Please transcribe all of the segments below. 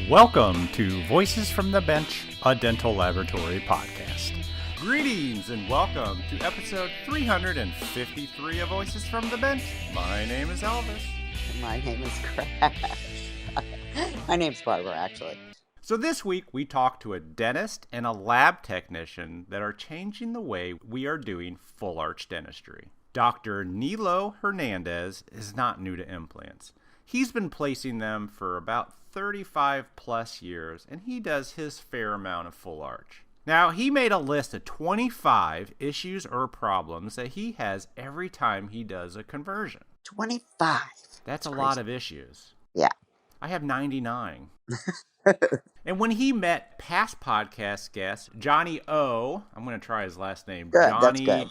Welcome to Voices from the Bench, a dental laboratory podcast. Greetings and welcome to episode 353 of Voices from the Bench. My name is Elvis. My name is Crash. My name's Barbara, actually. So this week we talked to a dentist and a lab technician that are changing the way we are doing full arch dentistry. Dr. Nilo Hernandez is not new to implants. He's been placing them for about 35 plus years, and he does his fair amount of full arch. Now, he made a list of 25 issues or problems that he has every time he does a conversion. 25. That's a lot of issues. Yeah. I have 99. And when he met past podcast guest Johnny O, I'm going to try his last name, Good, Johnny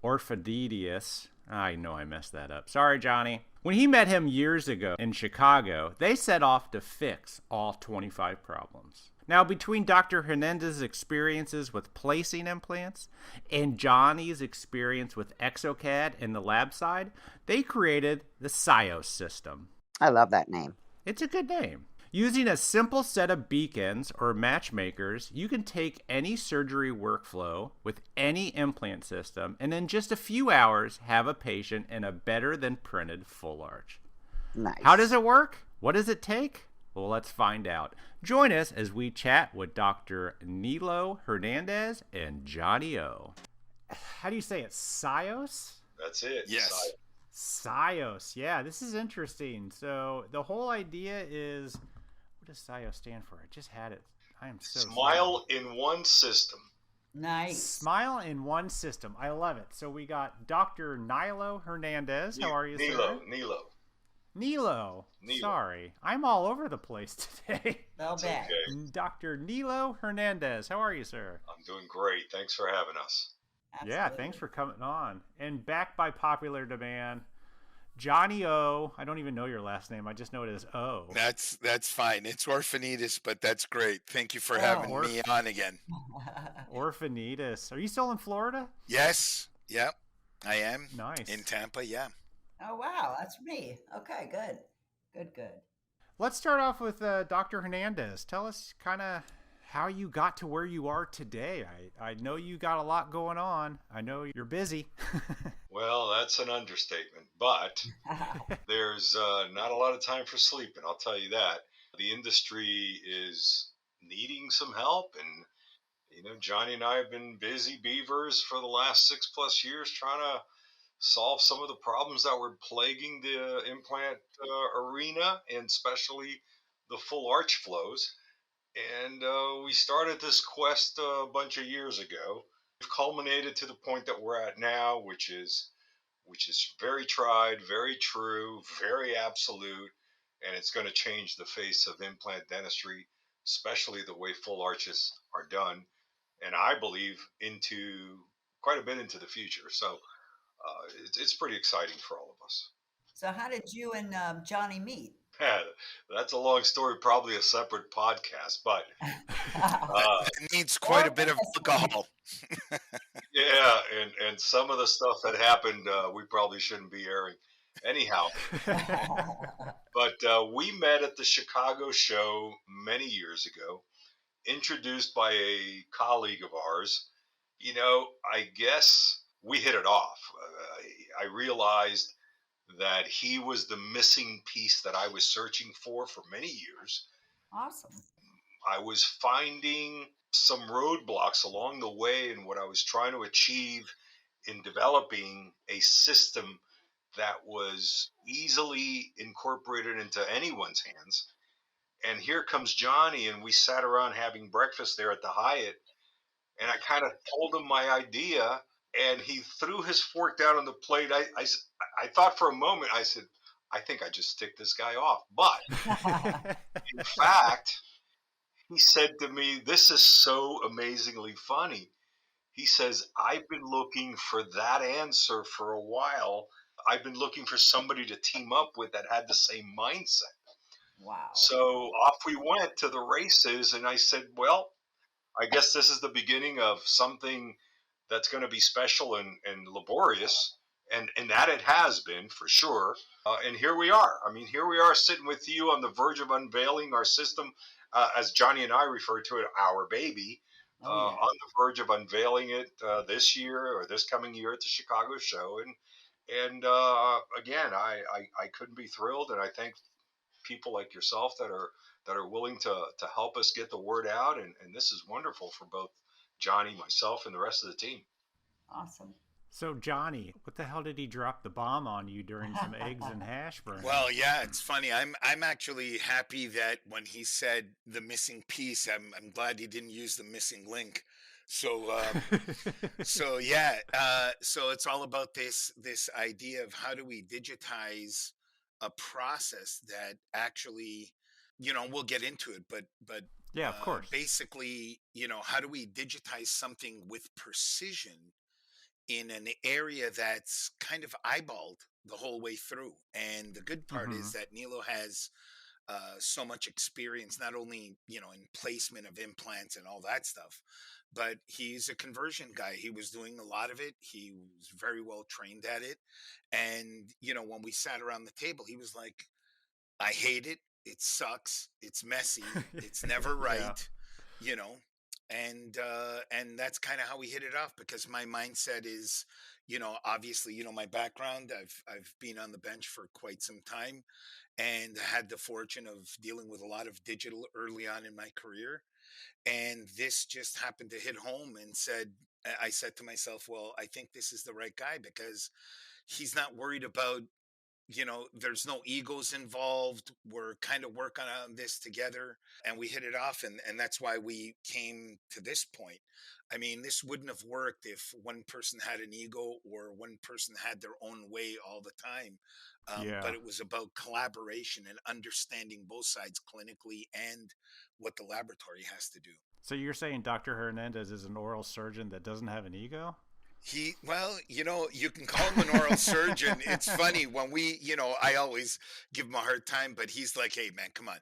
Orfanidis. I know I messed that up. Sorry, Johnny. When he met him years ago in Chicago, they set off to fix all 25 problems. Now, between Dr. Hernandez's experiences with placing implants and Johnny's experience with exocad and the lab side, they created the SIOS system. I love that name. It's a good name. Using a simple set of beacons or matchmakers, you can take any surgery workflow with any implant system and in just a few hours have a patient in a better than printed full arch. Nice. How does it work? What does it take? Well, let's find out. Join us as we chat with Dr. Nilo Hernandez and Johnny O. How do you say it? SIOS? That's it. Yes. SIOS. Yeah, this is interesting. So the whole idea is, what does SIOS stand for? I just had it. I am so Smile sorry. in one system. Nice. Smile in one system. I love it. So we got Dr. Nilo Hernandez. How are you, sir? Nilo. Sorry. I'm all over the place today. No bad. Okay. Dr. Nilo Hernandez. How are you, sir? I'm doing great. Thanks for having us. Absolutely. Yeah, thanks for coming on. And back by popular demand, Johnny O. I don't even know your last name. I just know it as O. That's fine. It's Orfanidis, but that's great. Thank you for having me on again. Orfanidis. Are you still in Florida? Yes. Yep. I am. Nice. In Tampa, yeah. Oh, wow. That's me. Okay, good. Good. Let's start off with Dr. Hernandez. Tell us kind of how you got to where you are today. I know you got a lot going on. I know you're busy. Well, that's an understatement, but there's not a lot of time for sleeping, I'll tell you that. The industry is needing some help, and Johnny and I have been busy beavers for the last 6+ years trying to solve some of the problems that were plaguing the implant arena, and especially the full arch flows. And we started this quest a bunch of years ago. We've culminated to the point that we're at now, which is very tried, very true, very absolute, and it's going to change the face of implant dentistry, especially the way full arches are done, and I believe into quite a bit into the future. So it's pretty exciting for all of us. So how did you and Johnny meet? That's a long story, probably a separate podcast, but It needs quite a bit of alcohol. yeah, and some of the stuff that happened, we probably shouldn't be airing. Anyhow, but we met at the Chicago show many years ago, introduced by a colleague of ours. I guess we hit it off. I realized that he was the missing piece that I was searching for many years. Awesome. I was finding some roadblocks along the way in what I was trying to achieve in developing a system that was easily incorporated into anyone's hands. And here comes Johnny, and we sat around having breakfast there at the Hyatt, and I kind of told him my idea, and he threw his fork down on the plate. I thought for a moment, I said, I think I just ticked this guy off. But in fact, he said to me, this is so amazingly funny. He says, I've been looking for that answer for a while. I've been looking for somebody to team up with that had the same mindset. Wow. So off we went to the races, and I said, well, I guess this is the beginning of something that's going to be special and laborious, and that it has been for sure. And here we are. I mean, here we are sitting with you on the verge of unveiling our system as Johnny and I refer to it, our baby, Oh yeah. on the verge of unveiling it this year or this coming year at the Chicago show. And again, I couldn't be thrilled, and I thank people like yourself that are willing to help us get the word out. And this is wonderful for both Johnny, myself, and the rest of the team. Awesome. So, Johnny, what the hell did he drop the bomb on you during some eggs and hash browns? Well, yeah, it's funny. I'm actually happy that when he said the missing piece, I'm glad he didn't use the missing link. So so yeah, so it's all about this idea of how do we digitize a process that actually, we'll get into it, but yeah, of course. basically, how do we digitize something with precision in an area that's kind of eyeballed the whole way through? And the good part Mm-hmm. is that Nilo has so much experience, not only in placement of implants and all that stuff, but he's a conversion guy. He was doing a lot of it. He was very well trained at it. And when we sat around the table, he was like, I hate it. It sucks. It's messy. It's never Yeah. right, you know. And that's kind of how we hit it off, because my mindset is, obviously, my background. I've been on the bench for quite some time, and had the fortune of dealing with a lot of digital early on in my career. And this just happened to hit home, and I said to myself, well, I think this is the right guy, because he's not worried about, there's no egos involved. We're kind of working on this together, and we hit it off. And that's why we came to this point. I mean, this wouldn't have worked if one person had an ego or one person had their own way all the time. Yeah. But it was about collaboration and understanding both sides clinically and what the laboratory has to do. So you're saying Dr. Hernandez is an oral surgeon that doesn't have an ego? Well, you can call him an oral surgeon. It's funny when I always give him a hard time, but he's like, hey man, come on.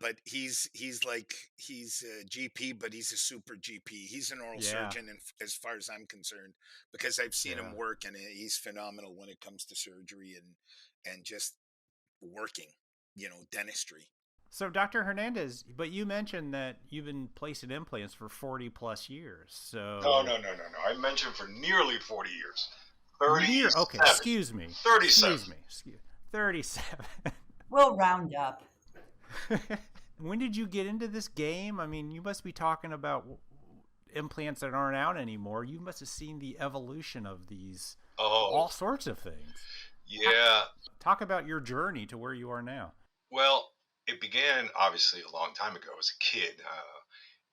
But he's like, he's a GP, but he's a super GP. He's an oral Yeah. surgeon, and as far as I'm concerned, because I've seen Yeah. him work, and he's phenomenal when it comes to surgery and just working, dentistry. So, Dr. Hernandez, but you mentioned that you've been placing implants for 40 plus years. No, So, no, no, no, no. I mentioned for nearly 40 years. okay, 37. excuse me. 37. Excuse me. 37. We'll round up. When did you get into this game? I mean, you must be talking about implants that aren't out anymore. You must have seen the evolution of these, all Oh, sorts of things. yeah. Talk about your journey to where you are now. Well, it began obviously a long time ago as a kid.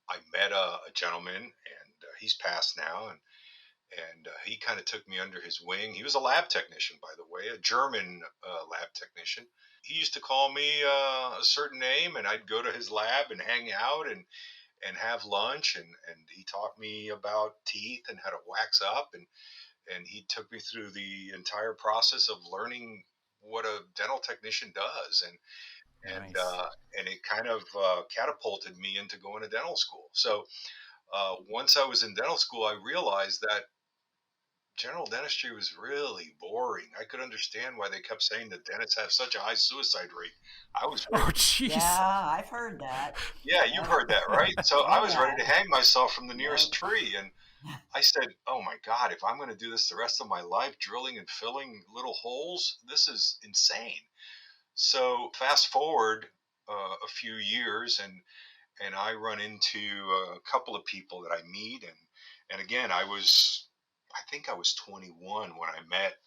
I met a gentleman, and he's passed now, and he kind of took me under his wing. He was a lab technician, by the way, a German lab technician. He used to call me a certain name, and I'd go to his lab and hang out and have lunch, and he taught me about teeth and how to wax up, and he took me through the entire process of learning what a dental technician does, and Nice. and it kind of catapulted me into going to dental school. So once I was in dental school, I realized that general dentistry was really boring. I could understand why they kept saying that dentists have such a high suicide rate. I was Oh, ready. jeez. Yeah, I've heard that. Yeah, you've heard that, right? So I Oh was yeah. ready to hang myself from the nearest Yep. tree, and I said, "Oh my God, if I'm going to do this the rest of my life, drilling and filling little holes, this is insane." So fast forward a few years, and I run into a couple of people that I meet, and again, I think I was 21 when I met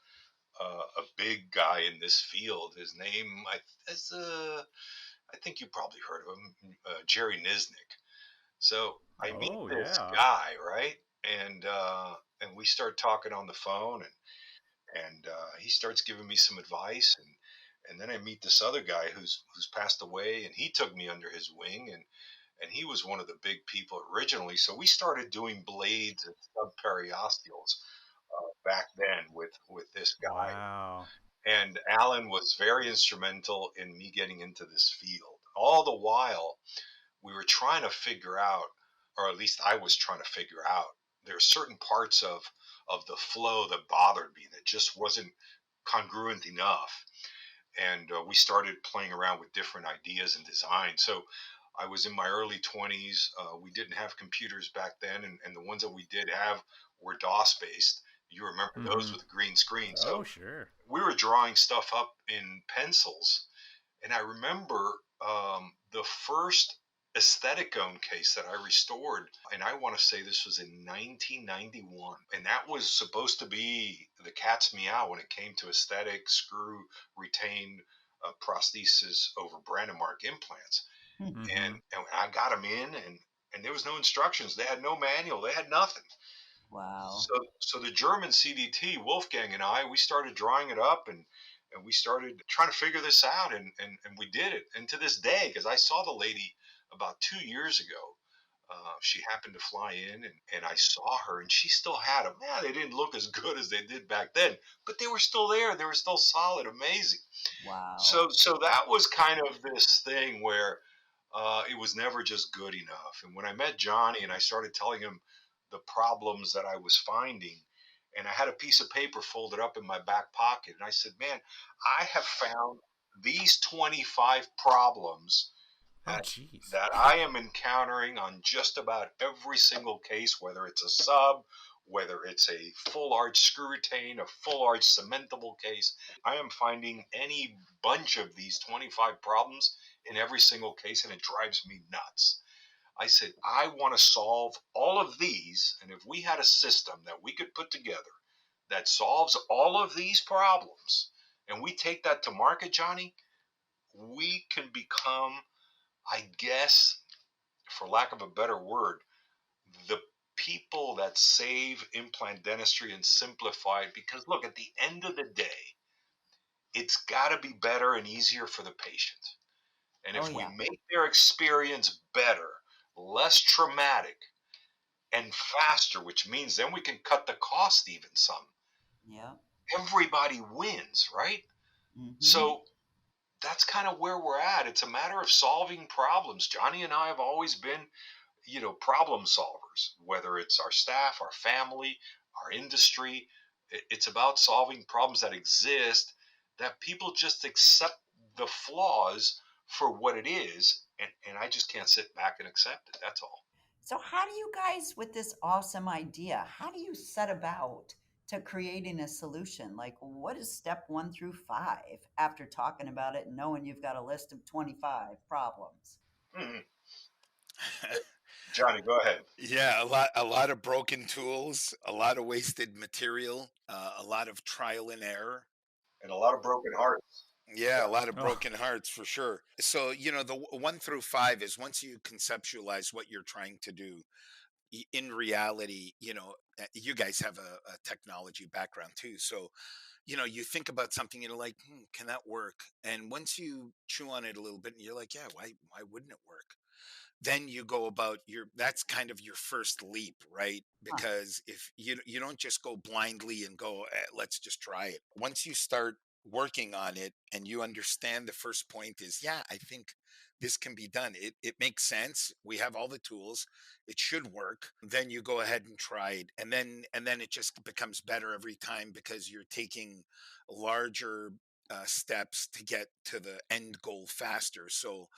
a big guy in this field. His name, is, I think you probably heard of him, Jerry Niznik. So I meet Oh, this yeah. guy, right? And we start talking on the phone, and he starts giving me some advice, and then I meet this other guy who's passed away, and he took me under his wing, and he was one of the big people originally. So we started doing blades and subperiosteals back then with this guy, Wow. and Alan was very instrumental in me getting into this field. All the while, we were trying to figure out, or at least I was trying to figure out, there are certain parts of the flow that bothered me that just wasn't congruent enough. And we started playing around with different ideas and designs. So I was in my early 20s. We didn't have computers back then, and the ones that we did have were DOS based. You remember those with the green screen. Oh, So sure. we were drawing stuff up in pencils. And I remember the first aestheticone case that I restored, and I want to say this was in 1991. And that was supposed to be the cat's meow when it came to aesthetic, screw, retained prosthesis over Brandemark implants. And I got them in, and there was no instructions. They had no manual. They had nothing. Wow. So the German CDT, Wolfgang and I, we started drawing it up, and we started trying to figure this out, and we did it. And to this day, because I saw the lady about 2 years ago, she happened to fly in, and I saw her, and she still had them. Yeah, they didn't look as good as they did back then, but they were still there. They were still solid, amazing. Wow. So that was kind of this thing where it was never just good enough. And when I met Johnny and I started telling him the problems that I was finding, and I had a piece of paper folded up in my back pocket, and I said, "Man, I have found these 25 problems Oh, that, jeez. that I am encountering on just about every single case, whether it's a sub, whether it's a full arch screw retain, a full arch cementable case. I am finding any bunch of these 25 problems in every single case, and it drives me nuts." I said, I want to solve all of these. And if we had a system that we could put together that solves all of these problems, and we take that to market, Johnny, we can become, I guess, for lack of a better word, the people that save implant dentistry and simplify it. Because look, at the end of the day, it's got to be better and easier for the patient. And Oh if we yeah. make their experience better, less traumatic, and faster, which means then we can cut the cost even some, Yeah. everybody wins, right? Mm-hmm. So that's kind of where we're at. It's a matter of solving problems. Johnny and I have always been, problem solvers, whether it's our staff, our family, our industry. It's about solving problems that exist, that people just accept the flaws for what it is. And I just can't sit back and accept it. That's all. So how do you guys, with this awesome idea, how do you set about to creating a solution? Like, what is step 1 through 5 after talking about it and knowing you've got a list of 25 problems? Mhm. Johnny, go ahead. Yeah, a lot of broken tools, a lot of wasted material, a lot of trial and error. And a lot of broken hearts. Yeah, a lot of Oh, broken hearts for sure. So, the 1 through 5 is once you conceptualize what you're trying to do, in reality, you guys have a technology background too. So, you think about something, and you're like, can that work? And once you chew on it a little bit, and you're like, yeah, why wouldn't it work? Then you go about that's kind of your first leap, right? Huh. Because if you don't just go blindly and go, let's just try it. Once you start working on it and you understand, the first point is, yeah, I think this can be done. It makes sense. We have all the tools. It should work. Then you go ahead and try it. And then it just becomes better every time, because you're taking larger steps to get to the end goal faster. So,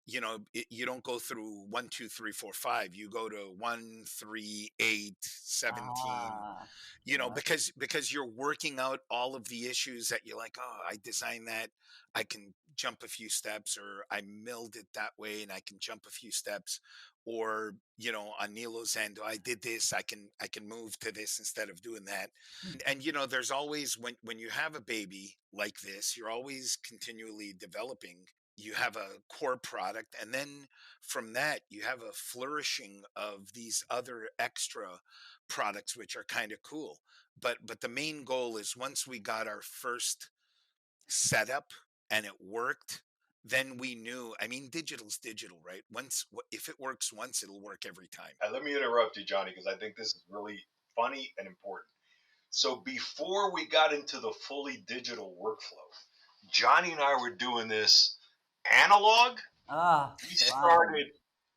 you don't go through 1, 2, 3, 4, 5. You go to 1, 3, 8, 17. Ah, yeah. Because you're working out all of the issues that you're like, oh, I designed that. I can jump a few steps, or I milled it that way and I can jump a few steps. Or, on Nilo's end, "Oh, I did this. I can move to this instead of doing that." And there's always, when you have a baby like this, you're always continually developing. You have a core product, and then from that you have a flourishing of these other extra products, which are kind of cool. But the main goal is, once we got our first setup and it worked, then we knew, I mean, digital's digital, right? If it works once, it'll work every time. Let me interrupt you, Johnny, because I think this is really funny and important. So before we got into the fully digital workflow, Johnny and I were doing this analog. Ah, We fun. started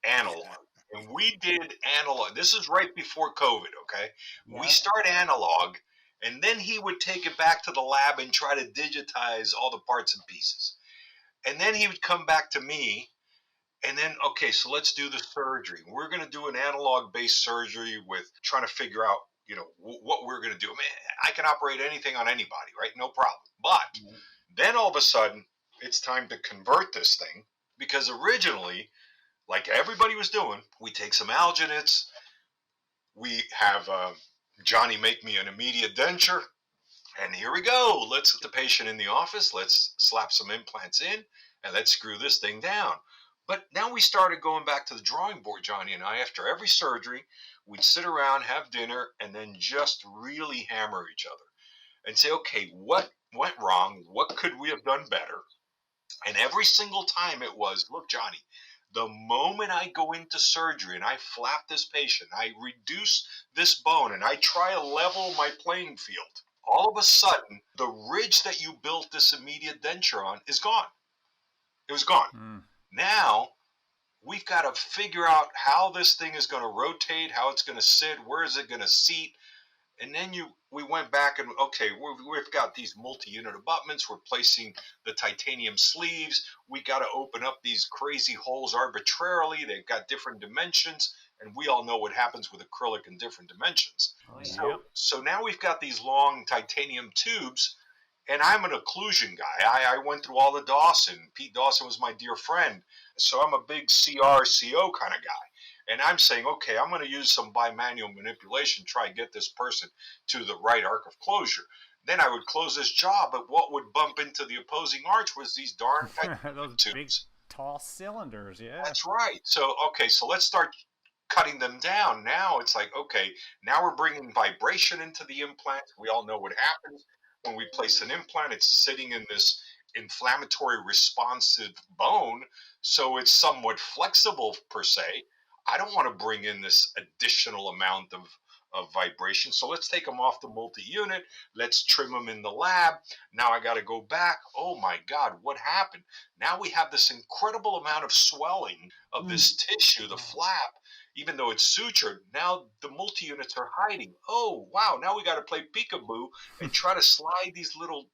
analog. And we did analog. This is right before COVID, okay? We Yep. start analog, and then he would take it back to the lab and try to digitize all the parts and pieces. And then he would come back to me, And then, okay, so let's do the surgery. We're going to do an analog-based surgery with trying to figure out, what we're going to do. Man, I can operate anything on anybody, right? No problem. But then all of a sudden, it's time to convert this thing because originally, like everybody was doing, we take some alginates, we have Johnny make me an immediate denture, and here we go. Let's get the patient in the office. Let's slap some implants in, and let's screw this thing down. But now we started going back to the drawing board, Johnny and I. After every surgery, we'd sit around, have dinner, and then just really hammer each other and say, okay, what went wrong? What could we have done better? And every single time it was, look, Johnny, the moment I go into surgery and I flap this patient, I reduce this bone and I try to level my playing field, all of a sudden, the ridge that you built this immediate denture on is gone. It was gone. Now, we've got to figure out how this thing is going to rotate, how it's going to sit, where is it going to seat. And then we went back and, okay, we've got these multi-unit abutments. We're placing the titanium sleeves. We got to open up these crazy holes arbitrarily. They've got different dimensions. And we all know what happens with acrylic in different dimensions. Oh, yeah. So now we've got these long titanium tubes, and I'm an occlusion guy. I went through all the Dawson. Pete Dawson was my dear friend. So I'm a big CRCO kind of guy. And I'm saying, okay, I'm going to use some bimanual manipulation, try and get this person to the right arc of closure. Then I would close this jaw, but what would bump into the opposing arch was these darn those tubes. big, tall cylinders, yeah. That's right. So, okay, so let's start cutting them down. Now it's like, okay, now we're bringing vibration into the implant. We all know what happens when we place an implant. It's sitting in this inflammatory responsive bone, so it's somewhat flexible per se. I don't want to bring in this additional amount of vibration. So let's take them off the multi-unit. Let's trim them in the lab. Now I got to go back. Oh my God, what happened? Now we have this incredible amount of swelling of this tissue, the flap, even though it's sutured. Now the multi-units are hiding. Oh, wow. Now we got to play peekaboo and try to slide these little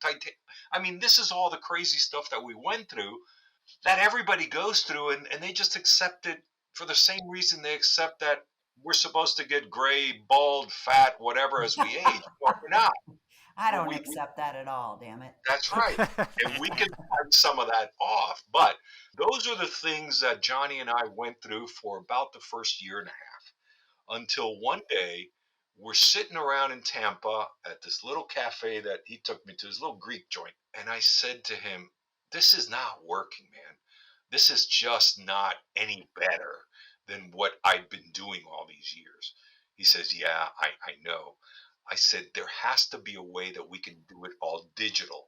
I mean, this is all the crazy stuff that we went through that everybody goes through, and they just accept it for the same reason they accept that we're supposed to get gray, bald, fat, whatever as we age. Well, we're not. I don't accept that at all, damn it. That's right. And we can cut some of that off. But those are the things that Johnny and I went through for about the first year and a half until one day we're sitting around in Tampa at this little cafe that he took me to, this little Greek joint. And I said to him, this is not working, man. This is just not any better than what I've been doing all these years. He says, yeah, I know. I said, there has to be a way that we can do it all digital.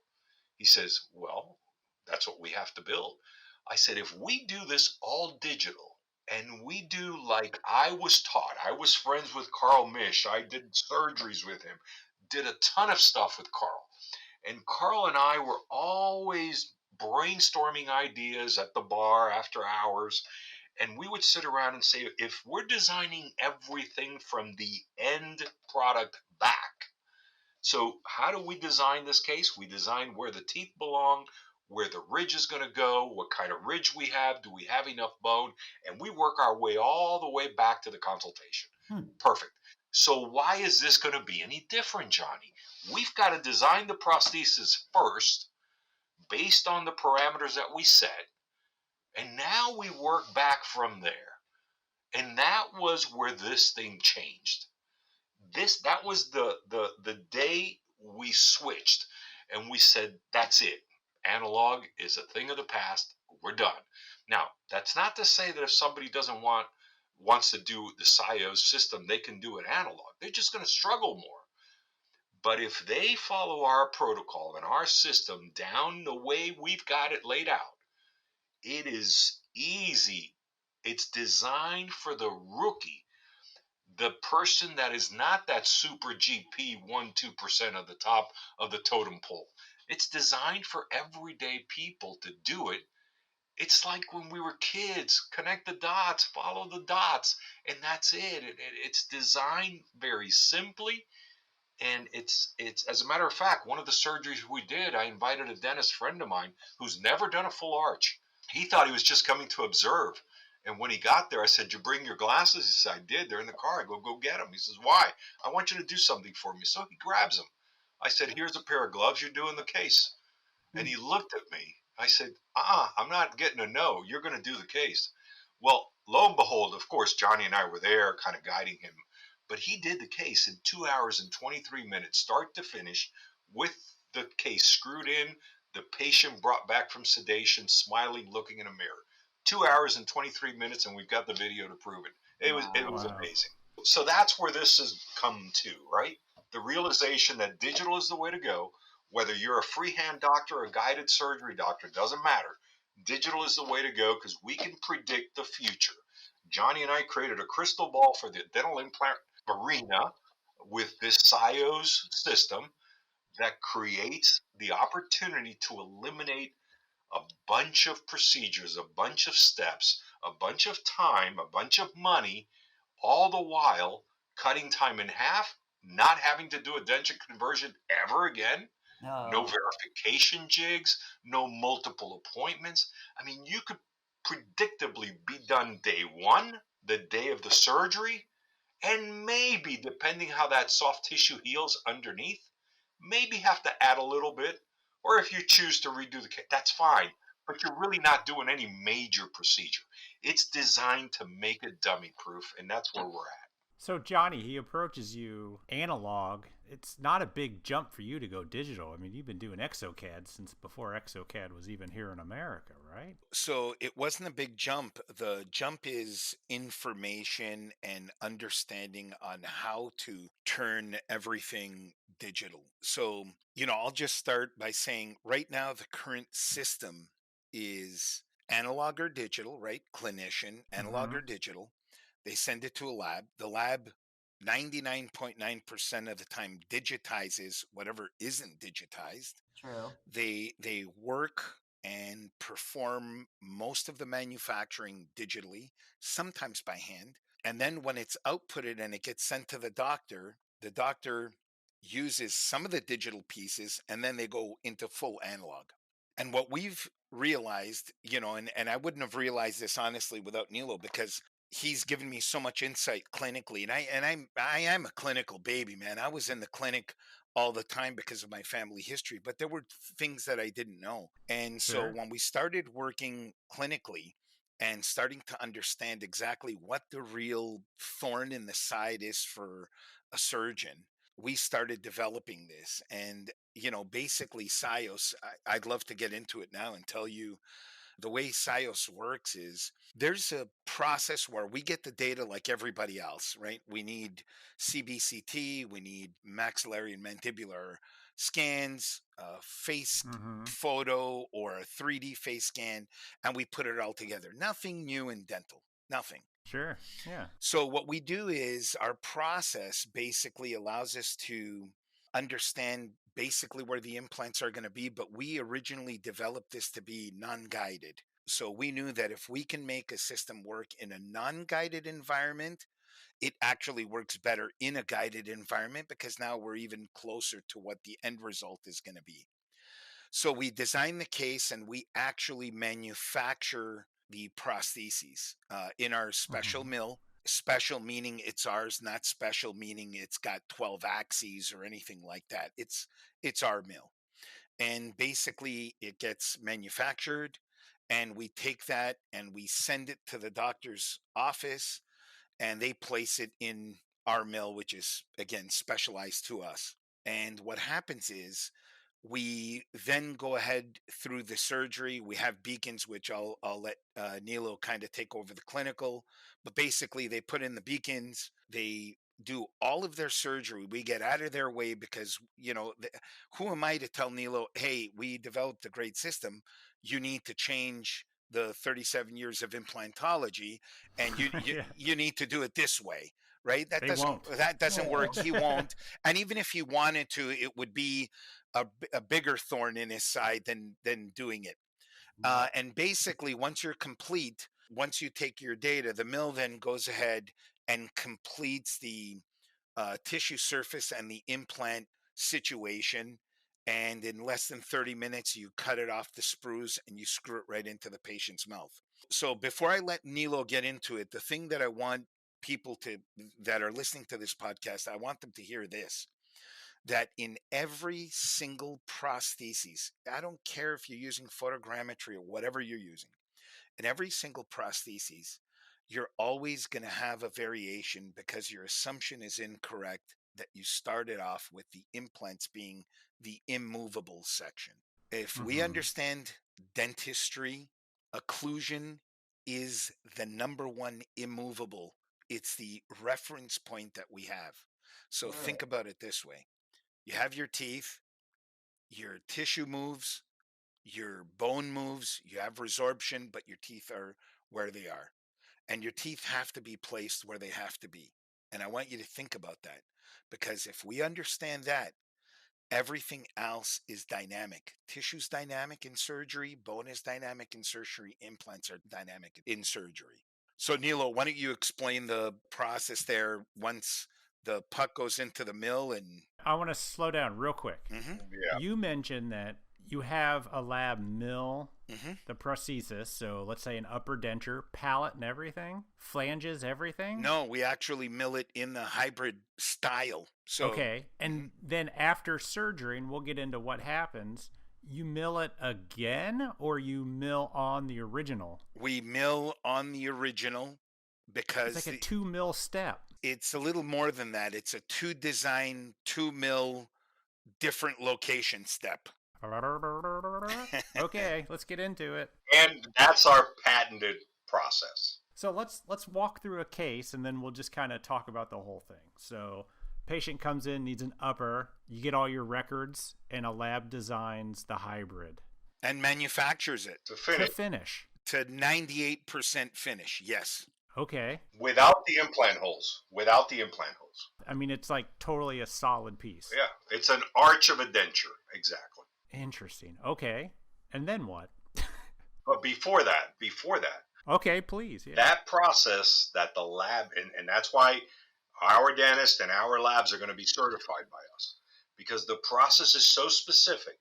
He says, well, that's what we have to build. I said, if we do this all digital and we do like I was taught, I was friends with Carl Misch. I did surgeries with him, did a ton of stuff with Carl. And Carl and I were always brainstorming ideas at the bar after hours. And we would sit around and say, if we're designing everything from the end product back, so how do we design this case? We design where the teeth belong, where the ridge is going to go, what kind of ridge we have, do we have enough bone, and we work our way all the way back to the consultation. Perfect. So why is this going to be any different, Johnny? We've got to design the prosthesis first based on the parameters that we set, and now we work back from there. And that was where this thing changed. That was the day we switched and we said, that's it. Analog is a thing of the past. We're done. Now, that's not to say that if somebody wants to do the SIOS system, they can do it analog. They're just going to struggle more. But if they follow our protocol and our system down the way we've got it laid out, it is easy. It's designed for the rookie, the person that is not that super GP 1-2% of the top of the totem pole. It's designed for everyday people to do it. It's like when we were kids, connect the dots, follow the dots, and that's it. It's designed very simply. And it's as a matter of fact, one of the surgeries we did, I invited a dentist friend of mine who's never done a full arch. He thought he was just coming to observe. And when he got there, I said, "You bring your glasses?" He said, "I did. They're in the car." I go get them. He says, "Why?" "I want you to do something for me." So he grabs them. I said, "Here's a pair of gloves. You're doing the case." And he looked at me. I said, I'm not getting a no. You're going to do the case. Well, lo and behold, of course, Johnny and I were there kind of guiding him. But he did the case in 2 hours and 23 minutes, start to finish, with the case screwed in, the patient brought back from sedation, smiling, looking in a mirror. 2 hours and 23 minutes, and we've got the video to prove it. It was Wow. amazing. So that's where this has come to, right? The realization that digital is the way to go. Whether you're a freehand doctor or a guided surgery doctor, doesn't matter. Digital is the way to go because we can predict the future. Johnny and I created a crystal ball for the dental implant arena with this SIOS system that creates the opportunity to eliminate a bunch of procedures, a bunch of steps, a bunch of time, a bunch of money, all the while cutting time in half, not having to do a denture conversion ever again, no Oh, verification jigs, no multiple appointments. I mean, you could predictably be done day one, the day of the surgery, and maybe, depending how that soft tissue heals underneath, maybe have to add a little bit. Or if you choose to redo the case, that's fine. But you're really not doing any major procedure. It's designed to make it dummy proof, and that's where we're at. So Johnny, he approaches you analog. It's not a big jump for you to go digital. I mean, you've been doing exocad since before exocad was even here in America, right? So it wasn't a big jump. The jump is information and understanding on how to turn everything digital. So, I'll just start by saying right now the current system is analog or digital, right? Clinician, analog Mm-hmm. or digital. They send it to a lab. The lab 99.9% of the time digitizes whatever isn't digitized. true. They work and perform most of the manufacturing digitally, sometimes by hand. And then when it's outputted and it gets sent to the doctor uses some of the digital pieces and then they go into full analog. And what we've realized, and I wouldn't have realized this honestly without Nilo because he's given me so much insight clinically. And I am a clinical baby, man. I was in the clinic all the time because of my family history, but there were things that I didn't know. And so Sure. when we started working clinically and starting to understand exactly what the real thorn in the side is for a surgeon, we started developing this. And basically SIOS, I'd love to get into it now and tell you the way SIOS works is there's a process where we get the data like everybody else, right? We need CBCT, we need maxillary and mandibular scans, a face Mm-hmm. photo or a 3D face scan, and we put it all together. Nothing new in dental, nothing. Sure. Yeah. So what we do is our process basically allows us to understand basically where the implants are going to be, but we originally developed this to be non-guided. So we knew that if we can make a system work in a non-guided environment, it actually works better in a guided environment because now we're even closer to what the end result is going to be. So we design the case and we actually manufacture the prostheses in our special Mm-hmm. mill. Special meaning it's ours, not special meaning it's got 12 axes or anything like that. It's our mill. And basically it gets manufactured and we take that and we send it to the doctor's office and they place it in our mill, which is again specialized to us. And what happens is we then go ahead through the surgery. We have beacons, which I'll let Nilo kind of take over the clinical. But basically, they put in the beacons. They do all of their surgery. We get out of their way because who am I to tell Nilo, hey, we developed a great system. You need to change the 37 years of implantology, and you you, Yeah. you need to do it this way, right? That They doesn't won't. that doesn't work. Yeah. He won't. And even if he wanted to, it would be a bigger thorn in his side than doing it. Yep. And basically, once you're complete, once you take your data, the mill then goes ahead and completes the tissue surface and the implant situation. And in less than 30 minutes, you cut it off the sprues and you screw it right into the patient's mouth. So before I let Nilo get into it, the thing that I want people to that are listening to this podcast, I want them to hear this, that in every single prosthesis, I don't care if you're using photogrammetry or whatever you're using, in every single prosthesis, you're always going to have a variation because your assumption is incorrect that you started off with the implants being the immovable section. If we Mm-hmm. understand dentistry, occlusion is the number one immovable. It's the reference point that we have. So think about it this way: you have your teeth, your tissue moves, your bone moves, you have resorption, but your teeth are where they are. And your teeth have to be placed where they have to be. And I want you to think about that, because if we understand that, everything else is dynamic. Tissue's dynamic in surgery, bone is dynamic in surgery, implants are dynamic in surgery. So, Nilo, why don't you explain the process there once the puck goes into the mill and. I want to slow down real quick. Mhm, Yeah. You mentioned that you have a lab mill mhm. the prosthesis, so let's say an upper denture, palate and everything, flanges, everything. No, we actually mill it in the hybrid style. So, Okay, and then after surgery, and we'll get into what happens, you mill it again or you mill on the original? we mill on the original It's because like a 2 mil step. it's a little more than that. It's a 2 design, 2 mill, different location step. Okay, let's get into it. And that's our patented process. So let's walk through a case and then we'll just kind of talk about the whole thing. So patient comes in, needs an upper, you get all your records, and a lab designs the hybrid And manufactures it To to finish finish. to 98% finish. Yes. Okay. without the implant holes. Without the implant holes. I mean, it's like totally a solid piece. Yeah, it's an arch of a denture, exactly. Interesting. Okay. And then what? But before that, Okay, please. Yeah. that process that the lab, and that's why our dentist and our labs are going to be certified by us, because the process is so specific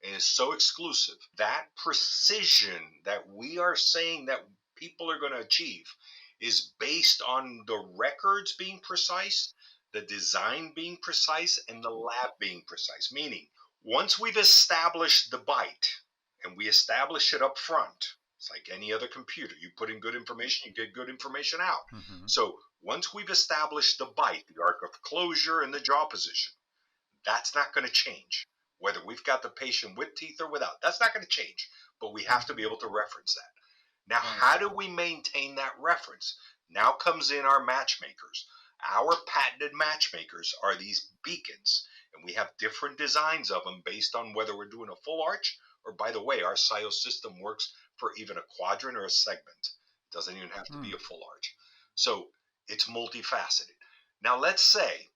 and is so exclusive. That precision that we are saying that people are going to achieve is based on the records being precise, the design being precise, and the lab being precise. Meaning, once we've established the bite and we establish it up front, it's like any other computer. You put in good information, you get good information out. Mm-hmm. So once we've established the bite, the arc of closure, and the jaw position, that's not going to change. Whether we've got the patient with teeth or without, that's not going to change. But we have to be able to reference that. Now, how do we maintain that reference? Now comes in our matchmakers. Our patented matchmakers are these beacons, and we have different designs of them based on whether we're doing a full arch, or, by the way, our SIO system works for even a quadrant or a segment. It doesn't even have to be a full arch. So it's multifaceted. Now, let's say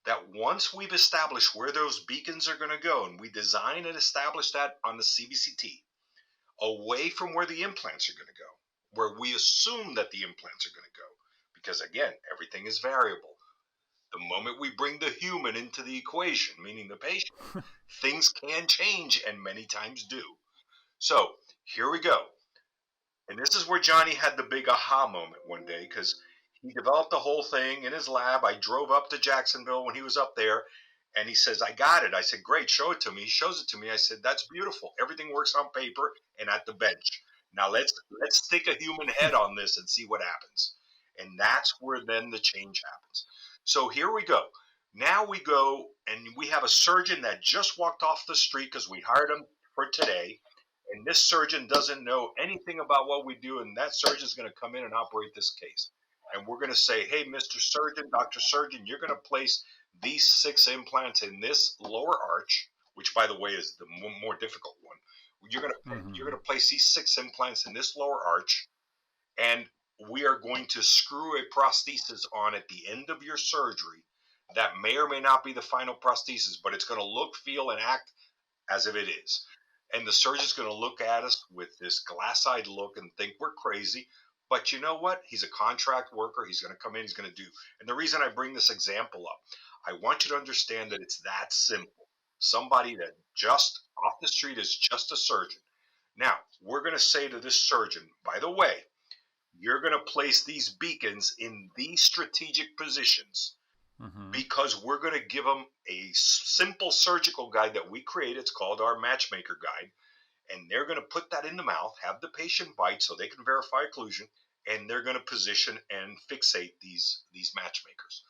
that once we've established where those beacons are going to go, and we design and establish that on the CBCT, away from where the implants are going to go, where we assume that the implants are going to go, because again, everything is variable. The moment we bring the human into the equation, meaning the patient, things can change and many times do. So here we go. And this is where Johnny had the big aha moment one day, because he developed the whole thing in his lab. I drove up to Jacksonville when he was up there, and he says, I got it. I said, great, show it to me. He shows it to me. I said, that's beautiful. Everything works on paper and at the bench. Now let's stick a human head on this and see what happens. And that's where then the change happens. So here we go. Now we go, and we have a surgeon that just walked off the street because we hired him for today. And this surgeon doesn't know anything about what we do, and that surgeon is going to come in and operate this case. And we're going to say, hey, Mr. Surgeon, Dr. Surgeon, you're going to place these 6 implants in this lower arch, which, by the way, is the more difficult one. You're going to place these 6 implants in this lower arch, and we are going to screw a prosthesis on at the end of your surgery that may or may not be the final prosthesis, but it's going to look, feel, and act as if it is. And the surgeon's going to look at us with this glass-eyed look and think we're crazy. But you know what? He's a contract worker. He's going to come in. He's going to do. And the reason I bring this example up, I want you to understand that it's that simple. Somebody that just off the street is just a surgeon. Now, we're going to say to this surgeon, by the way, you're going to place these beacons in these strategic positions because we're going to give them a simple surgical guide that we create. It's called our matchmaker guide. And they're going to put that in the mouth, have the patient bite so they can verify occlusion, and they're going to position and fixate these matchmakers.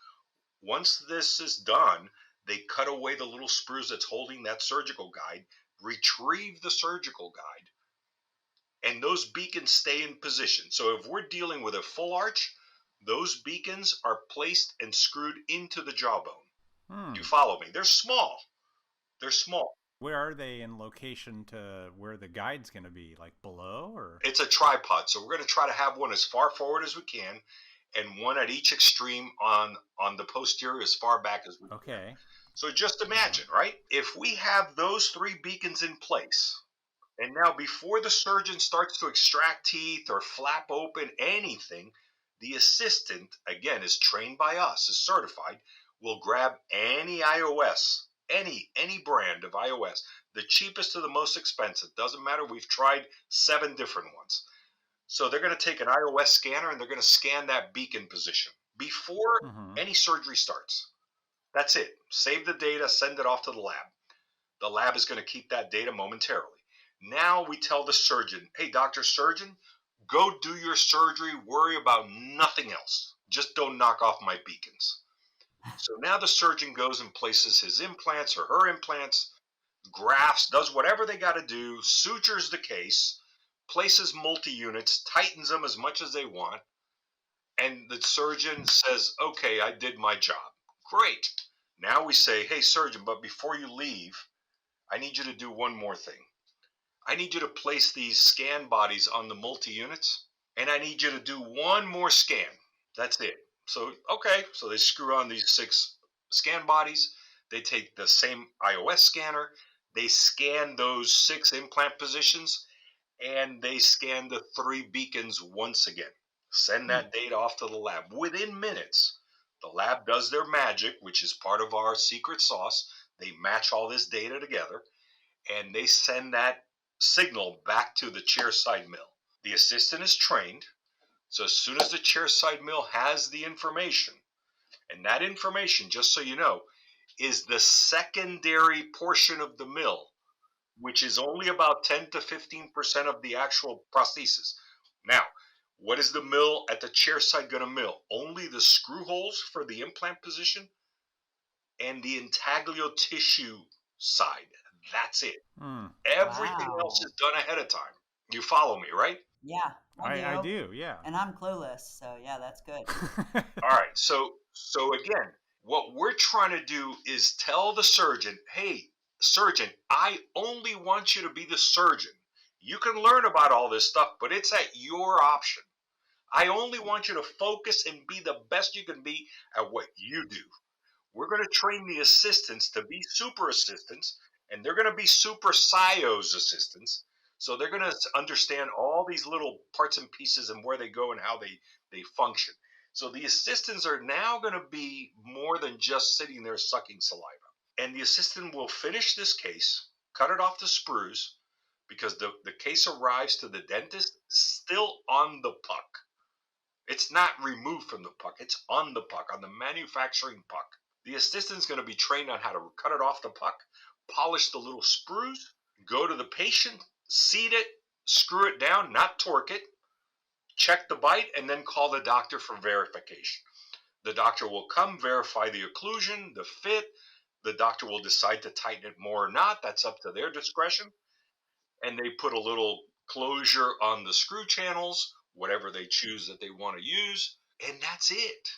Once this is done, they cut away the little sprues that's holding that surgical guide, retrieve the surgical guide, and those beacons stay in position. So if we're dealing with a full arch, those beacons are placed and screwed into the jawbone. You follow me? They're small. They're small. Where are they in location to where the guide's going to be? Like below, or? It's a tripod, so we're going to try to have one as far forward as we can, and one at each extreme on the posterior as far back as we can. So just imagine, right? If we have those 3 beacons in place, and now before the surgeon starts to extract teeth or flap open anything, the assistant, again, is trained by us, is certified, will grab any iOS, any brand of iOS, the cheapest to the most expensive. Doesn't matter. We've tried 7 different ones. So they're going to take an iOS scanner and they're going to scan that beacon position before any surgery starts. That's it. Save the data, send it off to the lab. The lab is going to keep that data momentarily. Now we tell the surgeon, hey, Dr. Surgeon, go do your surgery. Worry about nothing else. Just don't knock off my beacons. So now the surgeon goes and places his implants or her implants, grafts, does whatever they got to do, sutures the case, places multi-units, tightens them as much as they want, and the surgeon says, okay, I did my job. Great. Now we say, hey, surgeon, but before you leave, I need you to do one more thing. I need you to place these scan bodies on the multi-units, and I need you to do one more scan. That's it. So, okay, so they screw on these 6 scan bodies. They take the same iOS scanner. They scan those 6 implant positions, and they scan the 3 beacons once again. Send that data off to the lab. Within minutes, the lab does their magic, which is part of our secret sauce. They match all this data together, and they send that signal back to the chairside mill. The assistant is trained, so as soon as the chairside mill has the information, and that information, just so you know, is the secondary portion of the mill, which is only about 10 to 15% of the actual prosthesis. Now, what is the mill at the chairside going to mill? Only the screw holes for the implant position and the intaglio tissue side. That's it. Everything else is done ahead of time. You follow me, right? Yeah, I do, yeah. And I'm clueless, so yeah, that's good. All right, so again, what we're trying to do is tell the surgeon, hey, surgeon, I only want you to be the surgeon. You can learn about all this stuff, but it's at your option. I only want you to focus and be the best you can be at what you do. We're going to train the assistants to be super assistants, and they're going to be super SIOS assistants. So they're going to understand all these little parts and pieces and where they go and how they function. So the assistants are now going to be more than just sitting there sucking saliva. And the assistant will finish this case, cut it off the sprues, because the case arrives to the dentist still on the puck. It's not removed from the puck. It's on the puck, on the manufacturing puck. The assistant's going to be trained on how to cut it off the puck, polish the little sprues, go to the patient, seat it, screw it down, not torque it, check the bite, and then call the doctor for verification. The doctor will come, verify the occlusion, the fit. The doctor will decide to tighten it more or not. That's up to their discretion. And they put a little closure on the screw channels, whatever they choose that they want to use, and that's it.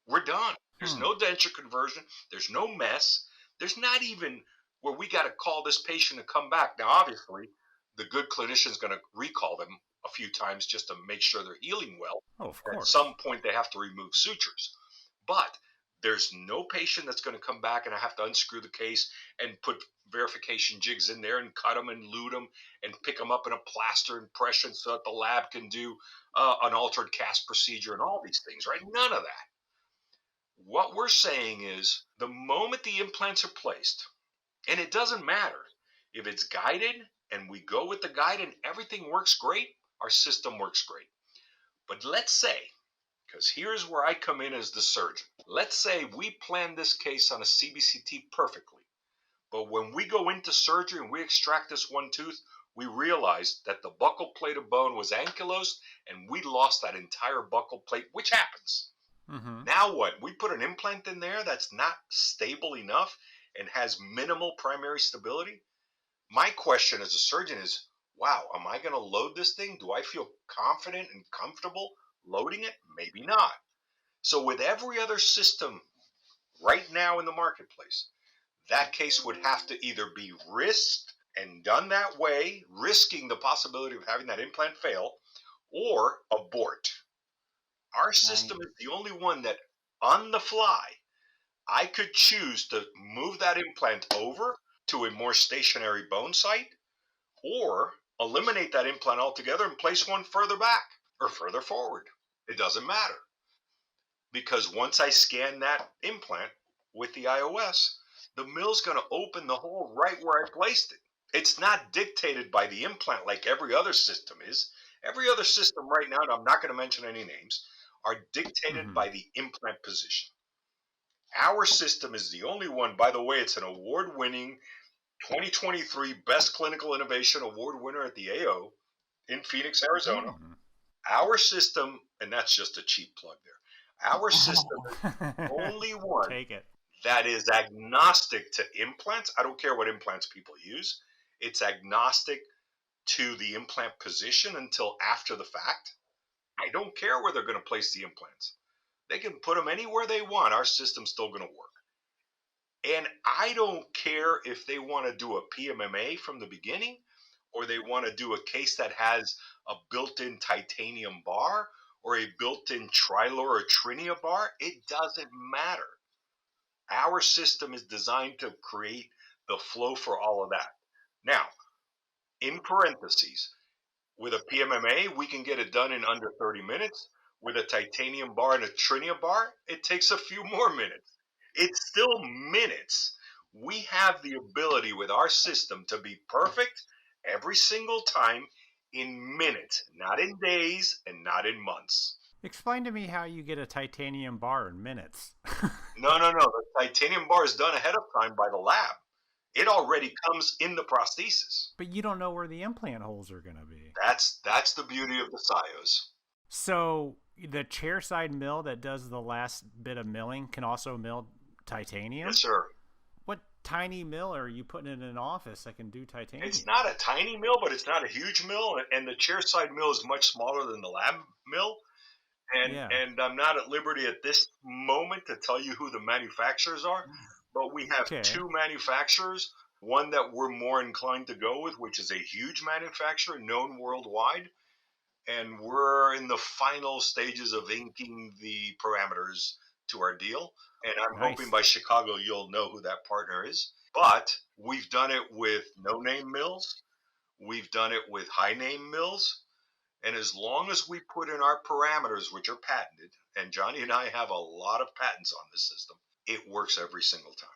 We're done. There's no denture conversion. There's no mess. There's not even where we got to call this patient to come back. Now, obviously, the good clinician is going to recall them a few times just to make sure they're healing well. Oh, of course. At some point, they have to remove sutures. But there's no patient that's going to come back and I have to unscrew the case and put verification jigs in there and cut them and lute them and pick them up in a plaster impression so that the lab can do an altered cast procedure and all these things, right? None of that. What we're saying is the moment the implants are placed, and it doesn't matter if it's guided, and we go with the guide and everything works great, our system works great. But let's say, because here's where I come in as the surgeon, let's say we plan this case on a CBCT perfectly. But when we go into surgery and we extract this one tooth, we realize that the buccal plate of bone was ankylosed and we lost that entire buccal plate, which happens. Mm-hmm. Now what? We put an implant in there that's not stable enough and has minimal primary stability. My question as a surgeon is, wow, am I going to load this thing? Do I feel confident and comfortable loading it? Maybe not. So with every other system right now in the marketplace, that case would have to either be risked and done that way, risking the possibility of having that implant fail, or abort. Our system is the only one that, on the fly, I could choose to move that implant over to a more stationary bone site or eliminate that implant altogether and place one further back or further forward. It doesn't matter. Because once I scan that implant with the iOS, the mill's going to open the hole right where I placed it. It's not dictated by the implant like every other system is. Every other system right now, and I'm not going to mention any names, are dictated by the implant position. Our system is the only one, by the way, it's an award-winning 2023 Best Clinical Innovation Award winner at the AO in Phoenix, Arizona. Our system, and that's just a cheap plug there, our system is the only one that is agnostic to implants. I don't care what implants people use. It's agnostic to the implant position until after the fact. I don't care where they're going to place the implants. They can put them anywhere they want. Our system's still going to work. And I don't care if they want to do a PMMA from the beginning or they want to do a case that has a built-in titanium bar or a built-in Trilor or Trinia bar. It doesn't matter. Our system is designed to create the flow for all of that. Now, in parentheses, with a PMMA, we can get it done in under 30 minutes. With a titanium bar and a Trinia bar, it takes a few more minutes. It's still minutes. We have the ability with our system to be perfect every single time in minutes, not in days and not in months. Explain to me how you get a titanium bar in minutes. No. The titanium bar is done ahead of time by the lab. It already comes in the prosthesis. But you don't know where the implant holes are going to be. That's the beauty of the SIOs. So the chairside mill that does the last bit of milling can also mill titanium? Yes, sir. What tiny mill are you putting in an office that can do titanium? It's not a tiny mill, but it's not a huge mill. And the chairside mill is much smaller than the lab mill. And I'm not at liberty at this moment to tell you who the manufacturers are. But we have two manufacturers, one that we're more inclined to go with, which is a huge manufacturer known worldwide. And we're in the final stages of inking the parameters to our deal. And I'm hoping by Chicago you'll know who that partner is. But we've done it with no-name mills. We've done it with high-name mills. And as long as we put in our parameters, which are patented, and Johnny and I have a lot of patents on this system, it works every single time.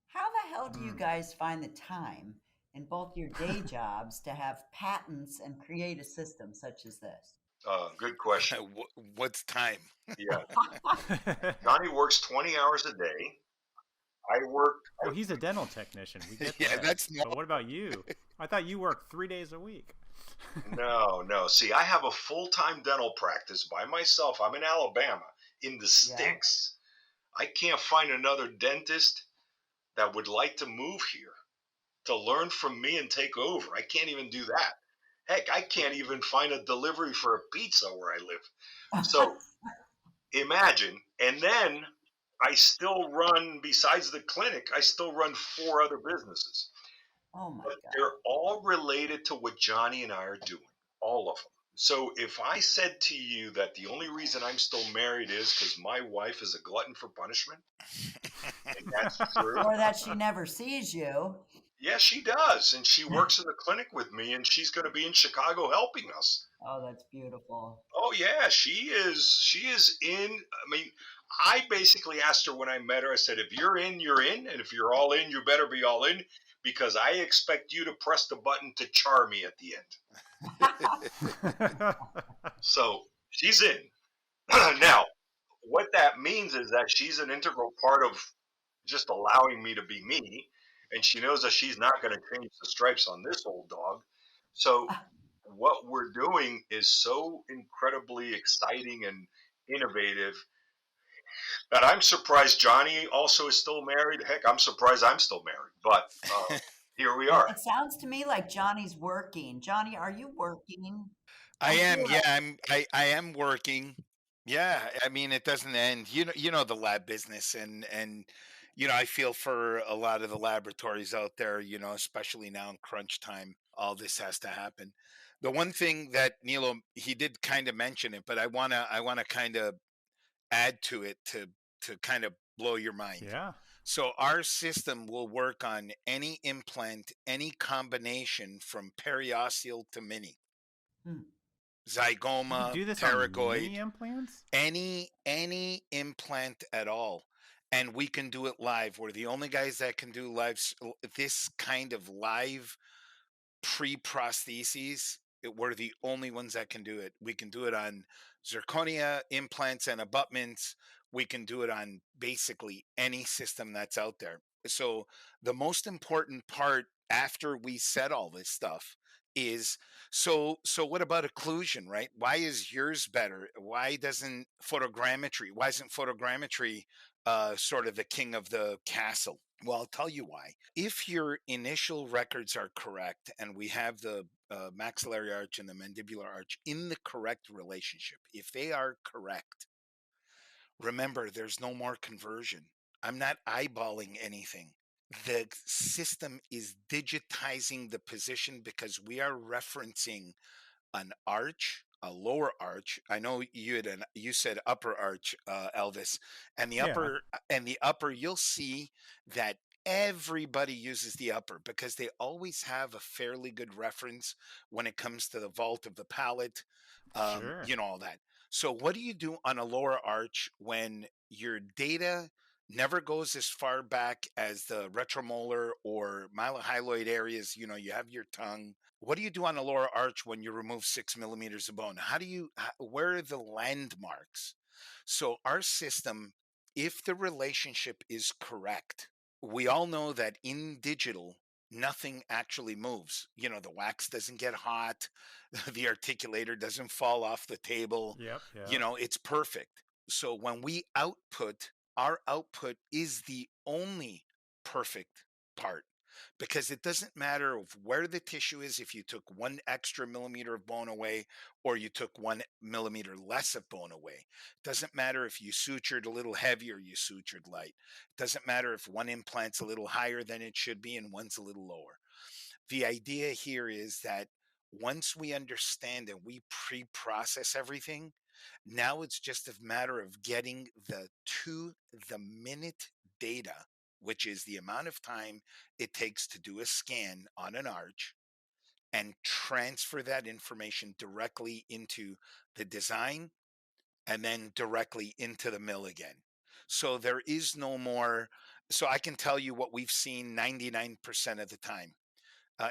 How the hell do you guys find the time in both your day jobs to have patents and create a system such as this? Good question. What's time? Yeah. Johnny works 20 hours a day. I work. Well, he's a dental technician. We get that. That's not. But what about you? I thought you worked 3 days a week. No. See, I have a full-time dental practice by myself. I'm in Alabama, in the sticks. I can't find another dentist that would like to move here to learn from me and take over. I can't even do that. Heck, I can't even find a delivery for a pizza where I live. So imagine. And then I still run, besides the clinic, I still run 4 other businesses. Oh my God. God. They're all related to what Johnny and I are doing. All of them. So if I said to you that the only reason I'm still married is because my wife is a glutton for punishment, and that's true. Or that she never sees you. Yes, she does. And she works in the clinic with me, and she's going to be in Chicago helping us. Oh, that's beautiful. Oh, yeah. She is in. I mean, I basically asked her when I met her, I said, if you're in, you're in. And if you're all in, you better be all in because I expect you to press the button to char me at the end. So she's in. Now, what that means is that she's an integral part of just allowing me to be me. And she knows that she's not going to change the stripes on this old dog. So what we're doing is so incredibly exciting and innovative that I'm surprised Johnny also is still married. Heck, I'm surprised I'm still married. But here we Well, are. it sounds to me like Johnny's working. Johnny, are you working? I I am, feel yeah, like I am working. Yeah, I mean it doesn't end. You know the lab business and I feel for a lot of the laboratories out there, especially now in crunch time, all this has to happen. The one thing that Nilo he did kind of mention it, but I want to kind of add to it to kind of blow your mind. Yeah. So our system will work on any implant, any combination from periosteal to mini, hmm, You could zygoma, do this on mini pterygoid, implants? any implant at all. And we can do it live. We're the only guys that can do this kind of live pre-prostheses. We're the only ones that can do it. We can do it on zirconia implants and abutments. We can do it on basically any system that's out there. So the most important part after we said all this stuff is, so what about occlusion, right? Why is yours better? Why isn't photogrammetry sort of the king of the castle? Well, I'll tell you why. If your initial records are correct and we have the maxillary arch and the mandibular arch in the correct relationship, if they are correct, remember there's no more conversion. I'm not eyeballing anything. The system is digitizing the position because we are referencing an arch, a lower arch. I know you said upper arch, Elvis, and Yeah. the upper. You'll see that everybody uses the upper because they always have a fairly good reference when it comes to the vault of the palate, Sure. all that. So what do you do on a lower arch when your data never goes as far back as the retromolar or mylohyoid areas? You have your tongue. What do you do on a lower arch when you remove 6 millimeters of bone? Where are the landmarks? So our system, if the relationship is correct, we all know that in digital, nothing actually moves. The wax doesn't get hot, the articulator doesn't fall off the table. Yep. Yep. It's perfect. So when we output, our output is the only perfect part because it doesn't matter of where the tissue is if you took 1 extra millimeter of bone away or you took 1 millimeter less of bone away. It doesn't matter if you sutured a little heavy or you sutured light. It doesn't matter if one implant's a little higher than it should be and one's a little lower. The idea here is that once we understand and we pre-process everything, now it's just a matter of getting the to the minute data, which is the amount of time it takes to do a scan on an arch, and transfer that information directly into the design and then directly into the mill again. So there is no more. So I can tell you what we've seen 99% of the time.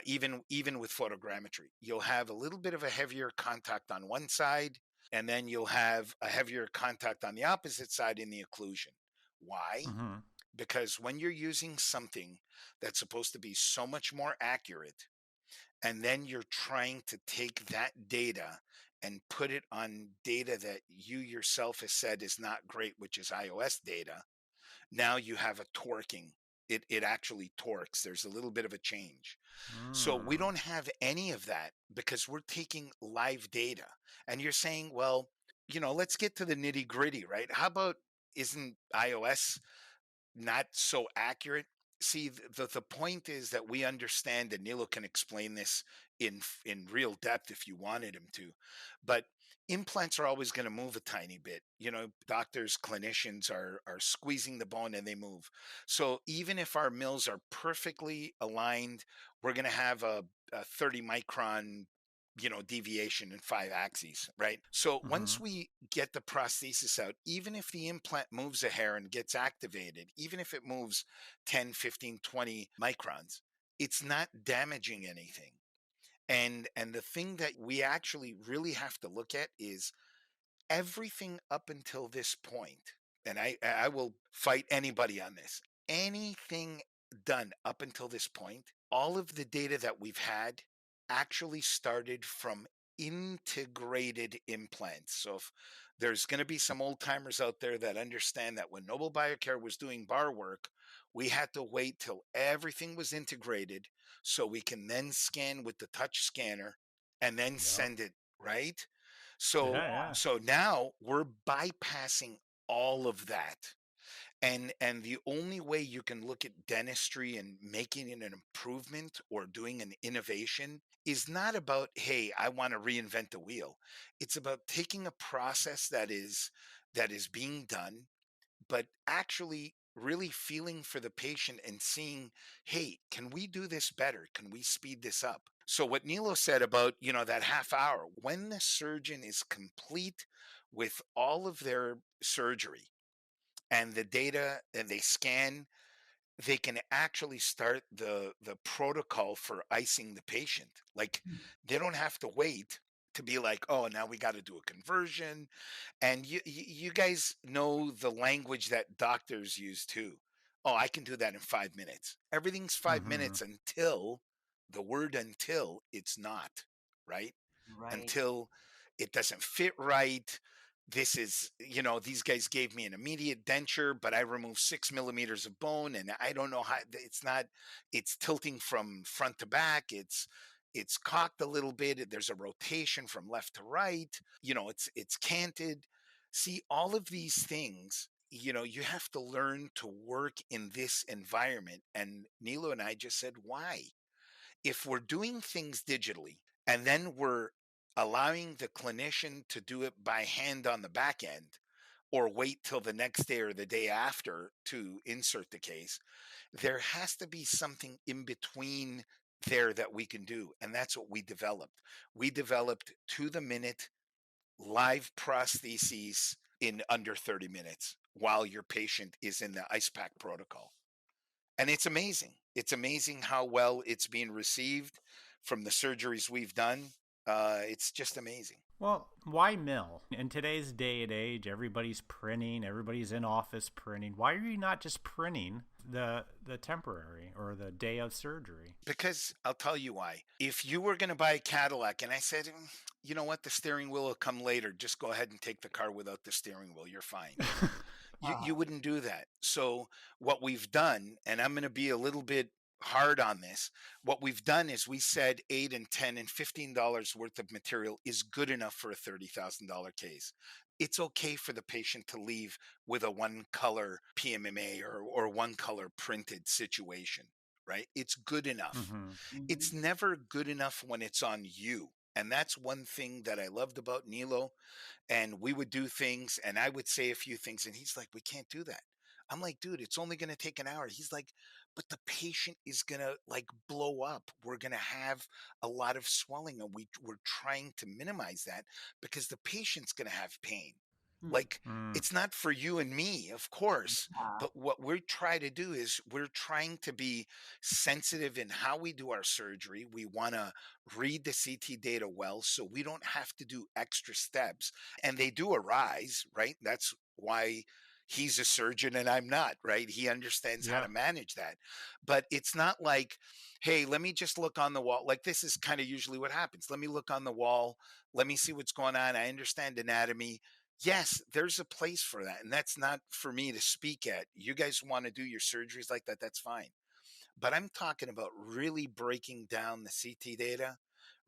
Even with photogrammetry, you'll have a little bit of a heavier contact on one side, and then you'll have a heavier contact on the opposite side in the occlusion. Why? Mm-hmm. Because when you're using something that's supposed to be so much more accurate, and then you're trying to take that data and put it on data that you yourself has said is not great, which is iOS data, now you have a torquing. It actually torques. There's a little bit of a change. So we Mm. don't have any of that because we're taking live data. And you're saying, well, let's get to the nitty gritty, right? How about, isn't iOS not so accurate? See, the point is that we understand, and Nilo can explain this in real depth if you wanted him to, but implants are always going to move a tiny bit. Doctors, clinicians are squeezing the bone and they move. So even if our mills are perfectly aligned, we're going to have a 30 micron deviation in 5 axes, right? So Mm-hmm. once we get the prosthesis out, even if the implant moves a hair and gets activated, even if it moves 10, 15, 20 microns, it's not damaging anything. And the thing that we actually really have to look at is everything up until this point, and I will fight anybody on this. Anything done up until this point, all of the data that we've had actually started from integrated implants. So if there's going to be some old timers out there that understand that when Noble Biocare was doing bar work, we had to wait till everything was integrated so we can then scan with the touch scanner and then Yep. send it, right? Yeah, So yeah. so now we're bypassing all of that. And the only way you can look at dentistry and making it an improvement or doing an innovation is not about, hey, I want to reinvent the wheel. It's about taking a process that is being done, but actually really feeling for the patient and seeing, hey, can we do this better? Can we speed this up? So what Nilo said about, that half hour, when the surgeon is complete with all of their surgery and the data and they scan, they can actually start the protocol for icing the patient. Like they don't have to wait to be like, oh, now we got to do a conversion. And you guys know the language that doctors use too. Oh, I can do that in 5 minutes. Everything's five Mm-hmm. minutes until the word until it's not, right? Right. Until it doesn't fit right. This is, these guys gave me an immediate denture, but I removed 6 millimeters of bone, and I don't know how. It's not. It's tilting from front to back. It's cocked a little bit. There's a rotation from left to right. It's canted. See, all of these things. You have to learn to work in this environment. And Nilo and I just said, why? If we're doing things digitally and then we're allowing the clinician to do it by hand on the back end or wait till the next day or the day after to insert the case, there has to be something in between there that we can do. And that's what we developed. We developed to the minute live prostheses in under 30 minutes while your patient is in the ice pack protocol. And it's amazing. It's amazing how well it's being received from the surgeries we've done. It's just amazing. Well, why mill? In today's day and age, everybody's printing, everybody's in office printing. Why are you not just printing the temporary or the day of surgery? Because I'll tell you why. If you were going to buy a Cadillac and I said, you know what, the steering wheel will come later, just go ahead and take the car without the steering wheel, you're fine. You Oh, wouldn't do that. So what we've done, and I'm going to be a little bit hard on this, what we've done is we said 8 and 10 and $15 worth of material is good enough for a $30,000 case. It's okay for the patient to leave with a one color PMMA or one color printed situation, right? It's good enough. Mm-hmm. It's mhm. never good enough when it's on you. And that's one thing that I loved about Nilo. And we would do things and I would say a few things and he's like, we can't do that. I'm like, dude, it's only going to take an hour. He's like, but the patient is going to like blow up. We're going to have a lot of swelling and we're trying to minimize that because the patient's going to have pain. Hmm. Like Mm. it's not for you and me, of course, Yeah. but what we're trying to do is we're trying to be sensitive in how we do our surgery. We want to read the CT data well so we don't have to do extra steps, and they do arise, right? That's why he's a surgeon and I'm not, right? He understands how Yeah. to manage that. But it's not like, hey, let me just look on the wall. Like this is kind of usually what happens. Let me look on the wall. Let me see what's going on. I understand anatomy. Yes, there's a place for that. And that's not for me to speak at. You guys want to do your surgeries like that, that's fine. But I'm talking about really breaking down the CT data,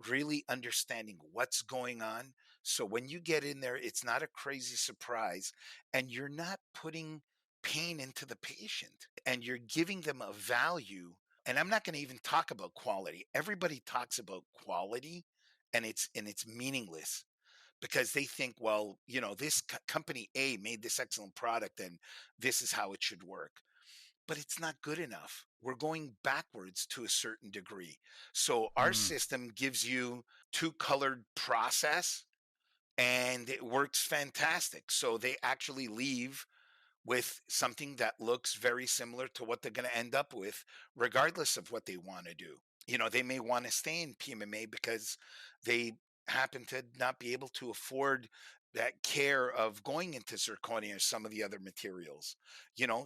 really understanding what's going on. So when you get in there, it's not a crazy surprise and you're not putting pain into the patient and you're giving them a value. And I'm not going to even talk about quality. Everybody talks about quality and it's meaningless because they think, well, this company A made this excellent product and this is how it should work. but it's not good enough. We're going backwards to a certain degree. So our Mm. system gives you two colored process and it works fantastic. So they actually leave with something that looks very similar to what they're going to end up with, regardless of what they want to do. They may want to stay in PMMA because they happen to not be able to afford that care of going into zirconia or some of the other materials.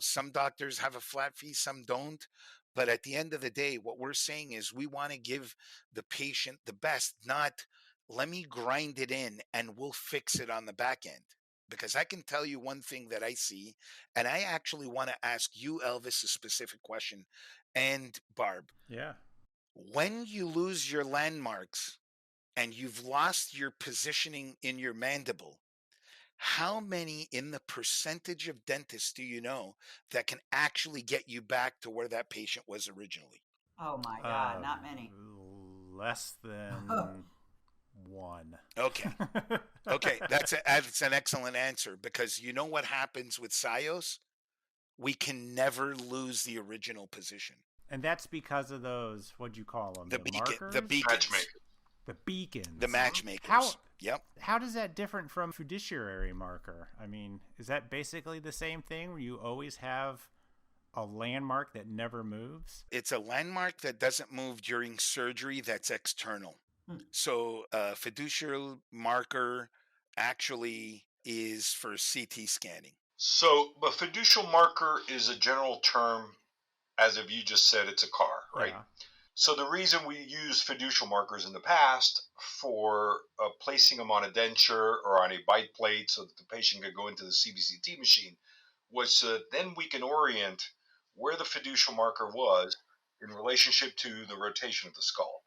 Some doctors have a flat fee, some don't. But at the end of the day, what we're saying is we want to give the patient the best, not let me grind it in and we'll fix it on the back end. Because I can tell you one thing that I see, and I actually want to ask you, Elvis, a specific question, and Barb. Yeah. When you lose your landmarks and you've lost your positioning in your mandible, how many in the percentage of dentists do you know that can actually get you back to where that patient was originally? Oh my God, Uh, not many. Less than one. Okay. Okay, that's an excellent answer, because you know what happens with SIOS? We can never lose the original position. And that's because of those, what'd you call them? The The beacon, the markers? beacons, Matchmaker. The the beacons. How matchmakers. Yep. how does that different from fiduciary marker? I mean, is that basically the same thing where you always have a landmark that never moves? It's a landmark that doesn't move during surgery that's external. Hmm. So fiduciary marker actually is for CT scanning. So, a fiducial marker is a general term, as if you just said it's a car, right? Yeah. So, the reason we used fiducial markers in the past for placing them on a denture or on a bite plate so that the patient could go into the CBCT machine was so that then we can orient where the fiducial marker was in relationship to the rotation of the skull.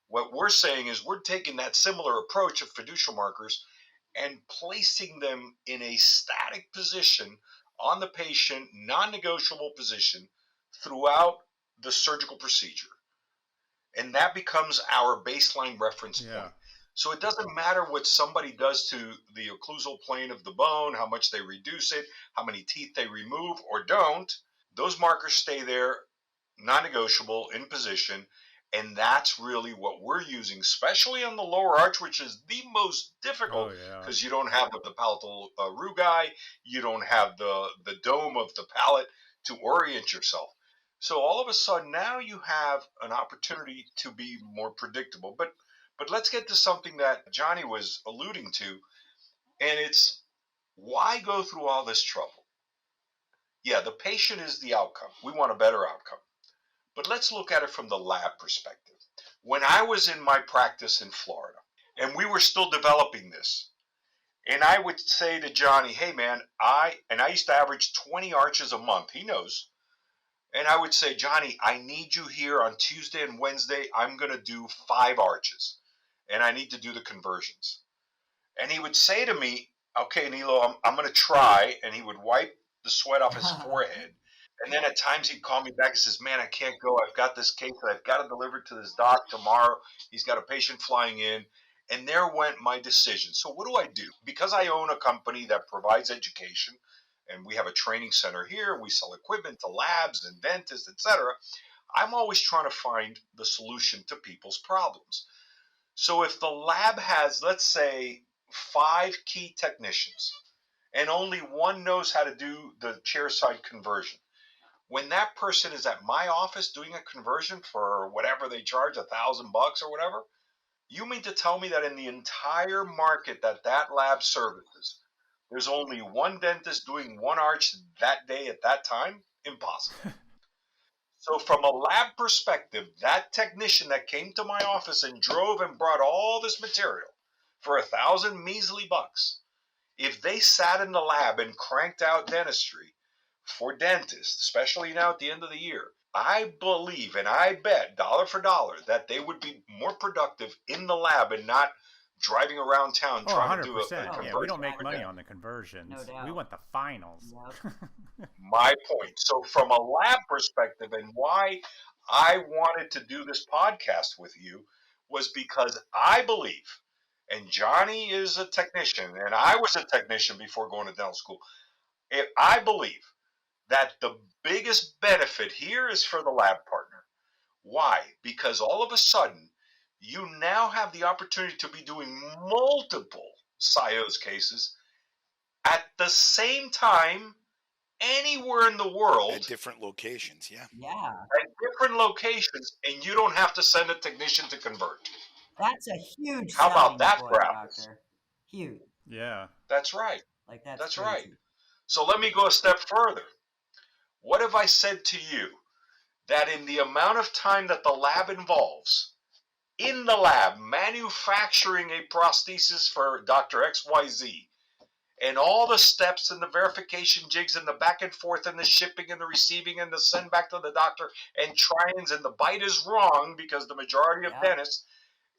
What we're saying is we're taking that similar approach of fiducial markers and placing them in a static position on the patient, non negotiable position throughout the surgical procedure. And that becomes our baseline reference Yeah. point. So it doesn't matter what somebody does to the occlusal plane of the bone, how much they reduce it, how many teeth they remove or don't, those markers stay there, non negotiable, in position. And that's really what we're using, especially on the lower arch, which is the most Oh difficult yeah. because you don't have the palatal rugae, you don't have the dome of the palate to orient yourself. So all of a sudden now you have an opportunity to be more predictable. But let's get to something that Johnny was alluding to, and it's why go through all this trouble? Yeah, the patient is the outcome. We want a better outcome. But let's look at it from the lab perspective. When I was in my practice in Florida, and we were still developing this, and I would say to Johnny, "Hey man, I used to average 20 arches a month. He knows." And I would say, "Johnny, I need you here on Tuesday and Wednesday. I'm going to do 5 arches, and I need to do the conversions." And he would say to me, "Okay, Nilo, I'm going to try." And he would wipe the sweat off his forehead. And then at times he'd call me back and says, "Man, I can't go. I've got this case that I've got to deliver to this doc tomorrow. He's got a patient flying in." And there went my decision. So what do I do? Because I own a company that provides education, and we have a training center here. We sell equipment to labs and dentists, etc. I'm always trying to find the solution to people's problems. So if the lab has, let's say, 5 key technicians, and only one knows how to do the chairside conversion, when that person is at my office doing a conversion for whatever they charge, $1,000 or whatever, you mean to tell me that in the entire market that lab services, there's only one dentist doing one arch that day at that time? Impossible. So from a lab perspective, that technician that came to my office and drove and brought all this material for 1,000 measly bucks, if they sat in the lab and cranked out dentistry for dentists, especially now at the end of the year, I believe and I bet dollar for dollar that they would be more productive in the lab and not driving around town Oh, trying to do a 100%. Oh, Yeah, we don't conversion make for money them. on the conversions. no We doubt. want the finals. Yep. My point. So from a lab perspective, and why I wanted to do this podcast with you was because I believe, and Johnny is a technician, and I was a technician before going to dental school. I believe that the biggest benefit here is for the lab partner. Why? Because all of a sudden, you now have the opportunity to be doing multiple SIOS cases at the same time anywhere in the world At different locations, yeah. Yeah, at different locations, and you don't have to send a technician to convert. that's a huge How about selling that point, for apples? doctor. Huge. Yeah. That's right. Like that's That's right. crazy. So let me go a step further. What if I said to you that in the amount of time that the lab involves, in the lab, manufacturing a prosthesis for Dr. XYZ, and all the steps and the verification jigs and the back and forth and the shipping and the receiving and the send back to the doctor and try-ins and the bite is wrong because the majority of Yep. dentists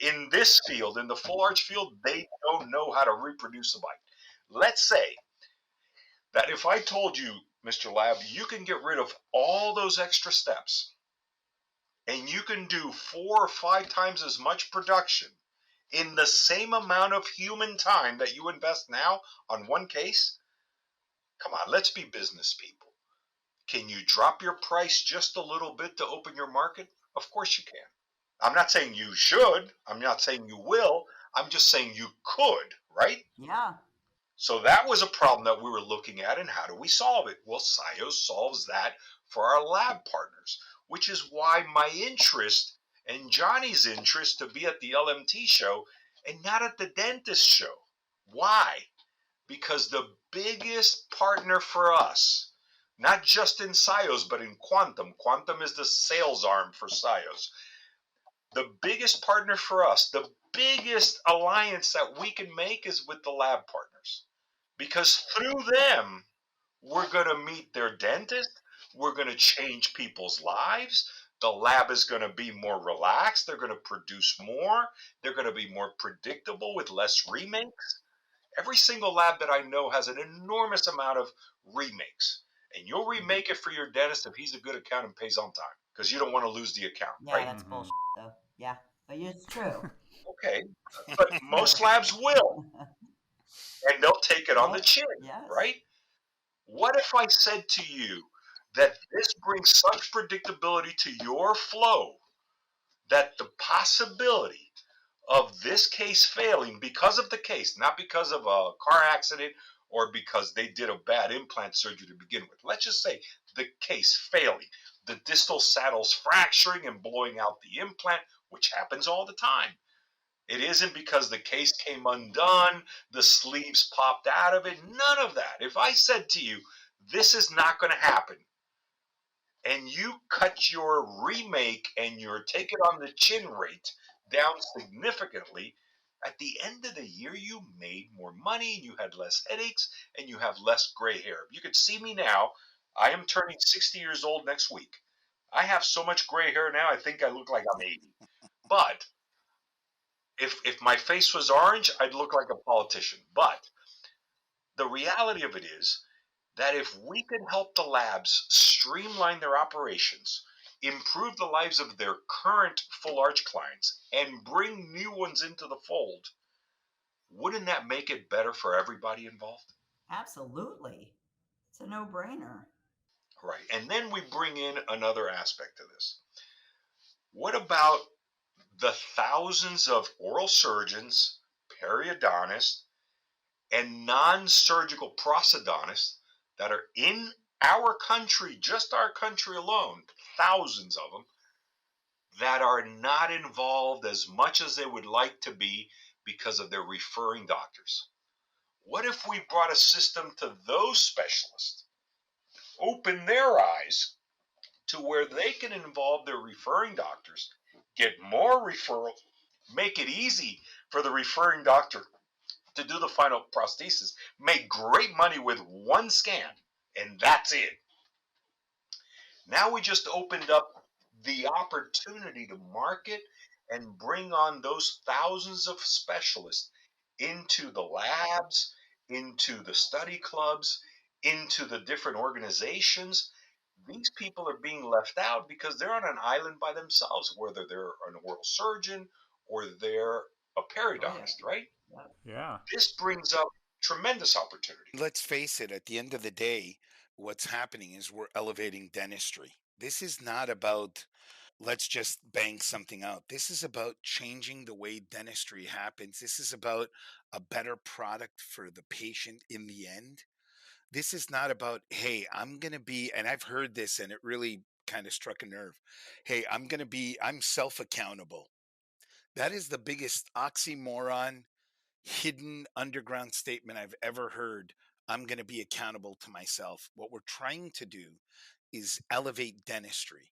in this field, in the full arch field, they don't know how to reproduce a bite. Let's say that if I told you, Mr. Lab, you can get rid of all those extra steps and you can do 4 or 5 times as much production in the same amount of human time that you invest now on one case, come on, let's be business people. Can you drop your price just a little bit to open your market? Of course you can. I'm not saying you should. I'm not saying you will. I'm just saying you could, right? Yeah. So that was a problem that we were looking at, and how do we solve it? Well, SIOS solves that for our lab partners, which is why my interest and Johnny's interest to be at the LMT show and not at the dentist show. Why? Because the biggest partner for us, not just in SIOS, but in Quantum is the sales arm for SIOS. The biggest partner for us, the biggest alliance that we can make is with the lab partners. Because through them, we're going to meet their dentist. We're going to change people's lives. The lab is going to be more relaxed. They're going to produce more. They're going to be more predictable with less remakes. Every single lab that I know has an enormous amount of remakes. And you'll remake it for your dentist if he's a good accountant and pays on time, because you don't want to lose the account, Yeah, right? that's bullshit though. Yeah. But it's true. Okay. But most labs will, and they'll take it on the chin, Yes. right? What if I said to you that this brings such predictability to your flow that the possibility of this case failing because of the case, not because of a car accident or because they did a bad implant surgery to begin with. Let's just say the case failing, the distal saddles fracturing and blowing out the implant, which happens all the time. It isn't because the case came undone, the sleeves popped out of it, none of that. If I said to you, this is not going to happen, and you cut your remake and your take it on the chin rate down significantly, at the end of the year, you made more money, you had less headaches, and you have less gray hair. You can see me now. I am turning 60 years old next week. I have so much gray hair now, I think I look like I'm 80. But if my face was orange, I'd look like a politician. But the reality of it is that if we can help the labs streamline their operations, improve the lives of their current full arch clients, and bring new ones into the fold, wouldn't that make it better for everybody involved? Absolutely. It's a no-brainer. Right. And then we bring in another aspect to this. What about the thousands of oral surgeons, periodontists, and non-surgical prosthodontists that are in our country, just our country alone, thousands of them, that are not involved as much as they would like to be because of their referring doctors? What if we brought a system to those specialists, open their eyes to where they can involve their referring doctors, get more referrals, make it easy for the referring doctor to do the final prosthesis, make great money with one scan, and that's it. Now we just opened up the opportunity to market and bring on those thousands of specialists into the labs, into the study clubs, into the different organizations. These people are being left out because they're on an island by themselves, whether they're an oral surgeon or they're a periodontist, right? Yeah. This brings up tremendous opportunity. Let's face it, at the end of the day, what's happening is we're elevating dentistry. This is not about let's just bang something out. This is about changing the way dentistry happens. This is about a better product for the patient in the end. This is not about, hey, I'm going to be, and I've heard this and it really kind of struck a nerve. Hey, I'm self accountable. That is the biggest oxymoron, hidden underground statement I've ever heard. I'm going to be accountable to myself. What we're trying to do is elevate dentistry,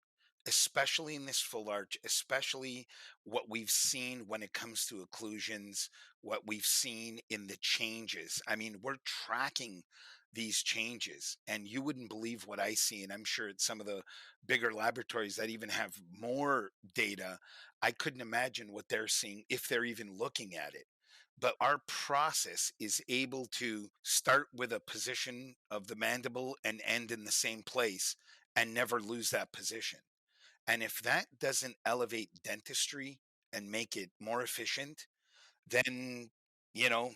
especially in this full arch, especially what we've seen when it comes to occlusions, what we've seen in the changes. I mean, we're tracking these changes, and you wouldn't believe what I see. And I'm sure at some of the bigger laboratories that even have more data, I couldn't imagine what they're seeing if they're even looking at it. But our process is able to start with a position of the mandible and end in the same place and never lose that position. And if that doesn't elevate dentistry and make it more efficient, then, you know,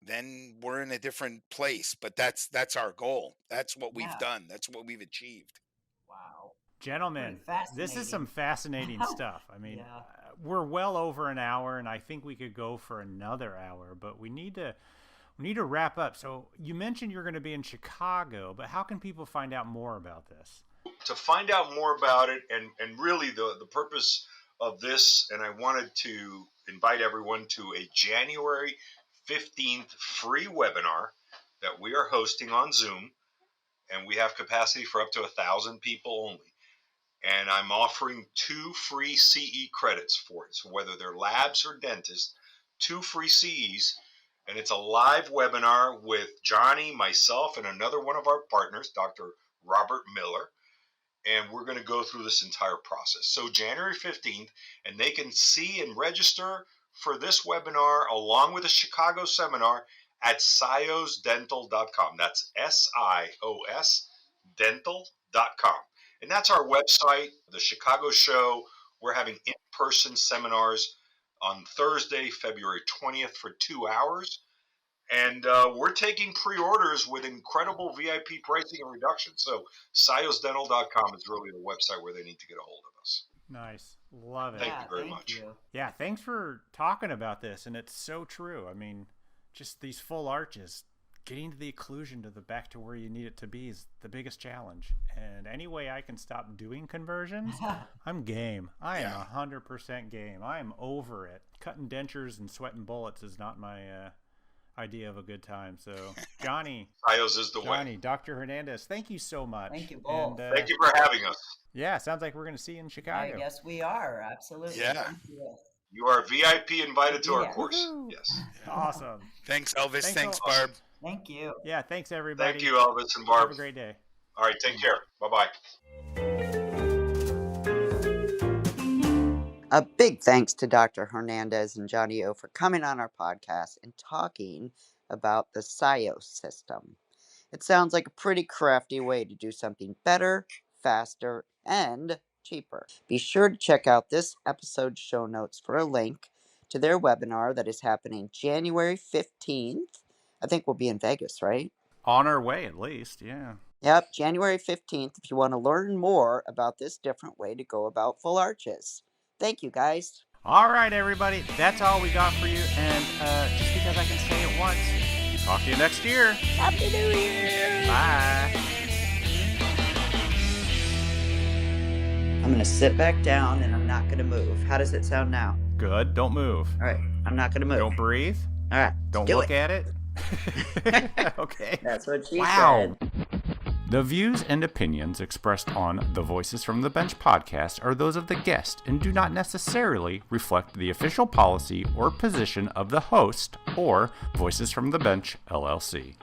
then we're in a different place. But that's our goal. That's what we've Yeah. done. That's what we've achieved. Wow. Gentlemen, this is some fascinating stuff. I mean, Yeah. we're well over an hour, and I think we could go for another hour, but we need to wrap up. So you mentioned you're going to be in Chicago, but how can people find out more about this? To find out more about it, and really the purpose of this, and I wanted to invite everyone to a January 15th free webinar that we are hosting on Zoom, and we have capacity for up to 1,000 people only. And I'm offering 2 free CE credits for it. So whether they're labs or dentists, 2 free CEs. And it's a live webinar with Johnny, myself, and another one of our partners, Dr. Robert Miller. And we're going to go through this entire process. So January 15th, and they can see and register for this webinar along with a Chicago seminar at siosdental.com. That's SIOS dental.com. And that's our website, the Chicago show. We're having in-person seminars on Thursday, February 20th for 2 hours. And we're taking pre-orders with incredible VIP pricing and reductions. So siosdental.com is really the website where they need to get a hold of us. Nice. Love it. Thank you very much. Yeah, thanks for talking about this. And it's so true. I mean, just these full arches, getting to the occlusion to the back to where you need it to be is the biggest challenge. And any way I can stop doing conversions, I'm game. I am 100% game. I am over it. Cutting dentures and sweating bullets is not my idea of a good time. So Johnny, Sios is the way. Dr. Hernandez, thank you so much. Thank you both. And, thank you for having us. Yeah, sounds like we're going to see you in Chicago. I guess we are. Absolutely. Yeah. You are VIP invited to our Yeah. course. Woo-hoo. Yes. Awesome. Thanks, Elvis. Thanks, all. Barb. Thank you. Yeah, thanks everybody. Thank you, Elvis and Barb. Have a great day. All right, take care. Bye-bye. A big thanks to Dr. Hernandez and Johnny O for coming on our podcast and talking about the SIOS system. It sounds like a pretty crafty way to do something better, faster, and cheaper. Be sure to check out this episode's show notes for a link to their webinar that is happening January 15th. I think we'll be in Vegas, right? On our way, at least, yeah. Yep, January 15th if you want to learn more about this different way to go about full arches. Thank you, guys. All right, everybody. That's all we got for you. And just because I can say it once, talk to you next year. Happy New Year! Bye. I'm going to sit back down and I'm not going to move. How does it sound now? Good. Don't move. All right, I'm not going to move. Don't breathe. All right, Don't do look it. at it. Okay. That's what she Wow. said. The views and opinions expressed on the Voices from the Bench podcast are those of the guest and do not necessarily reflect the official policy or position of the host or Voices from the Bench, LLC.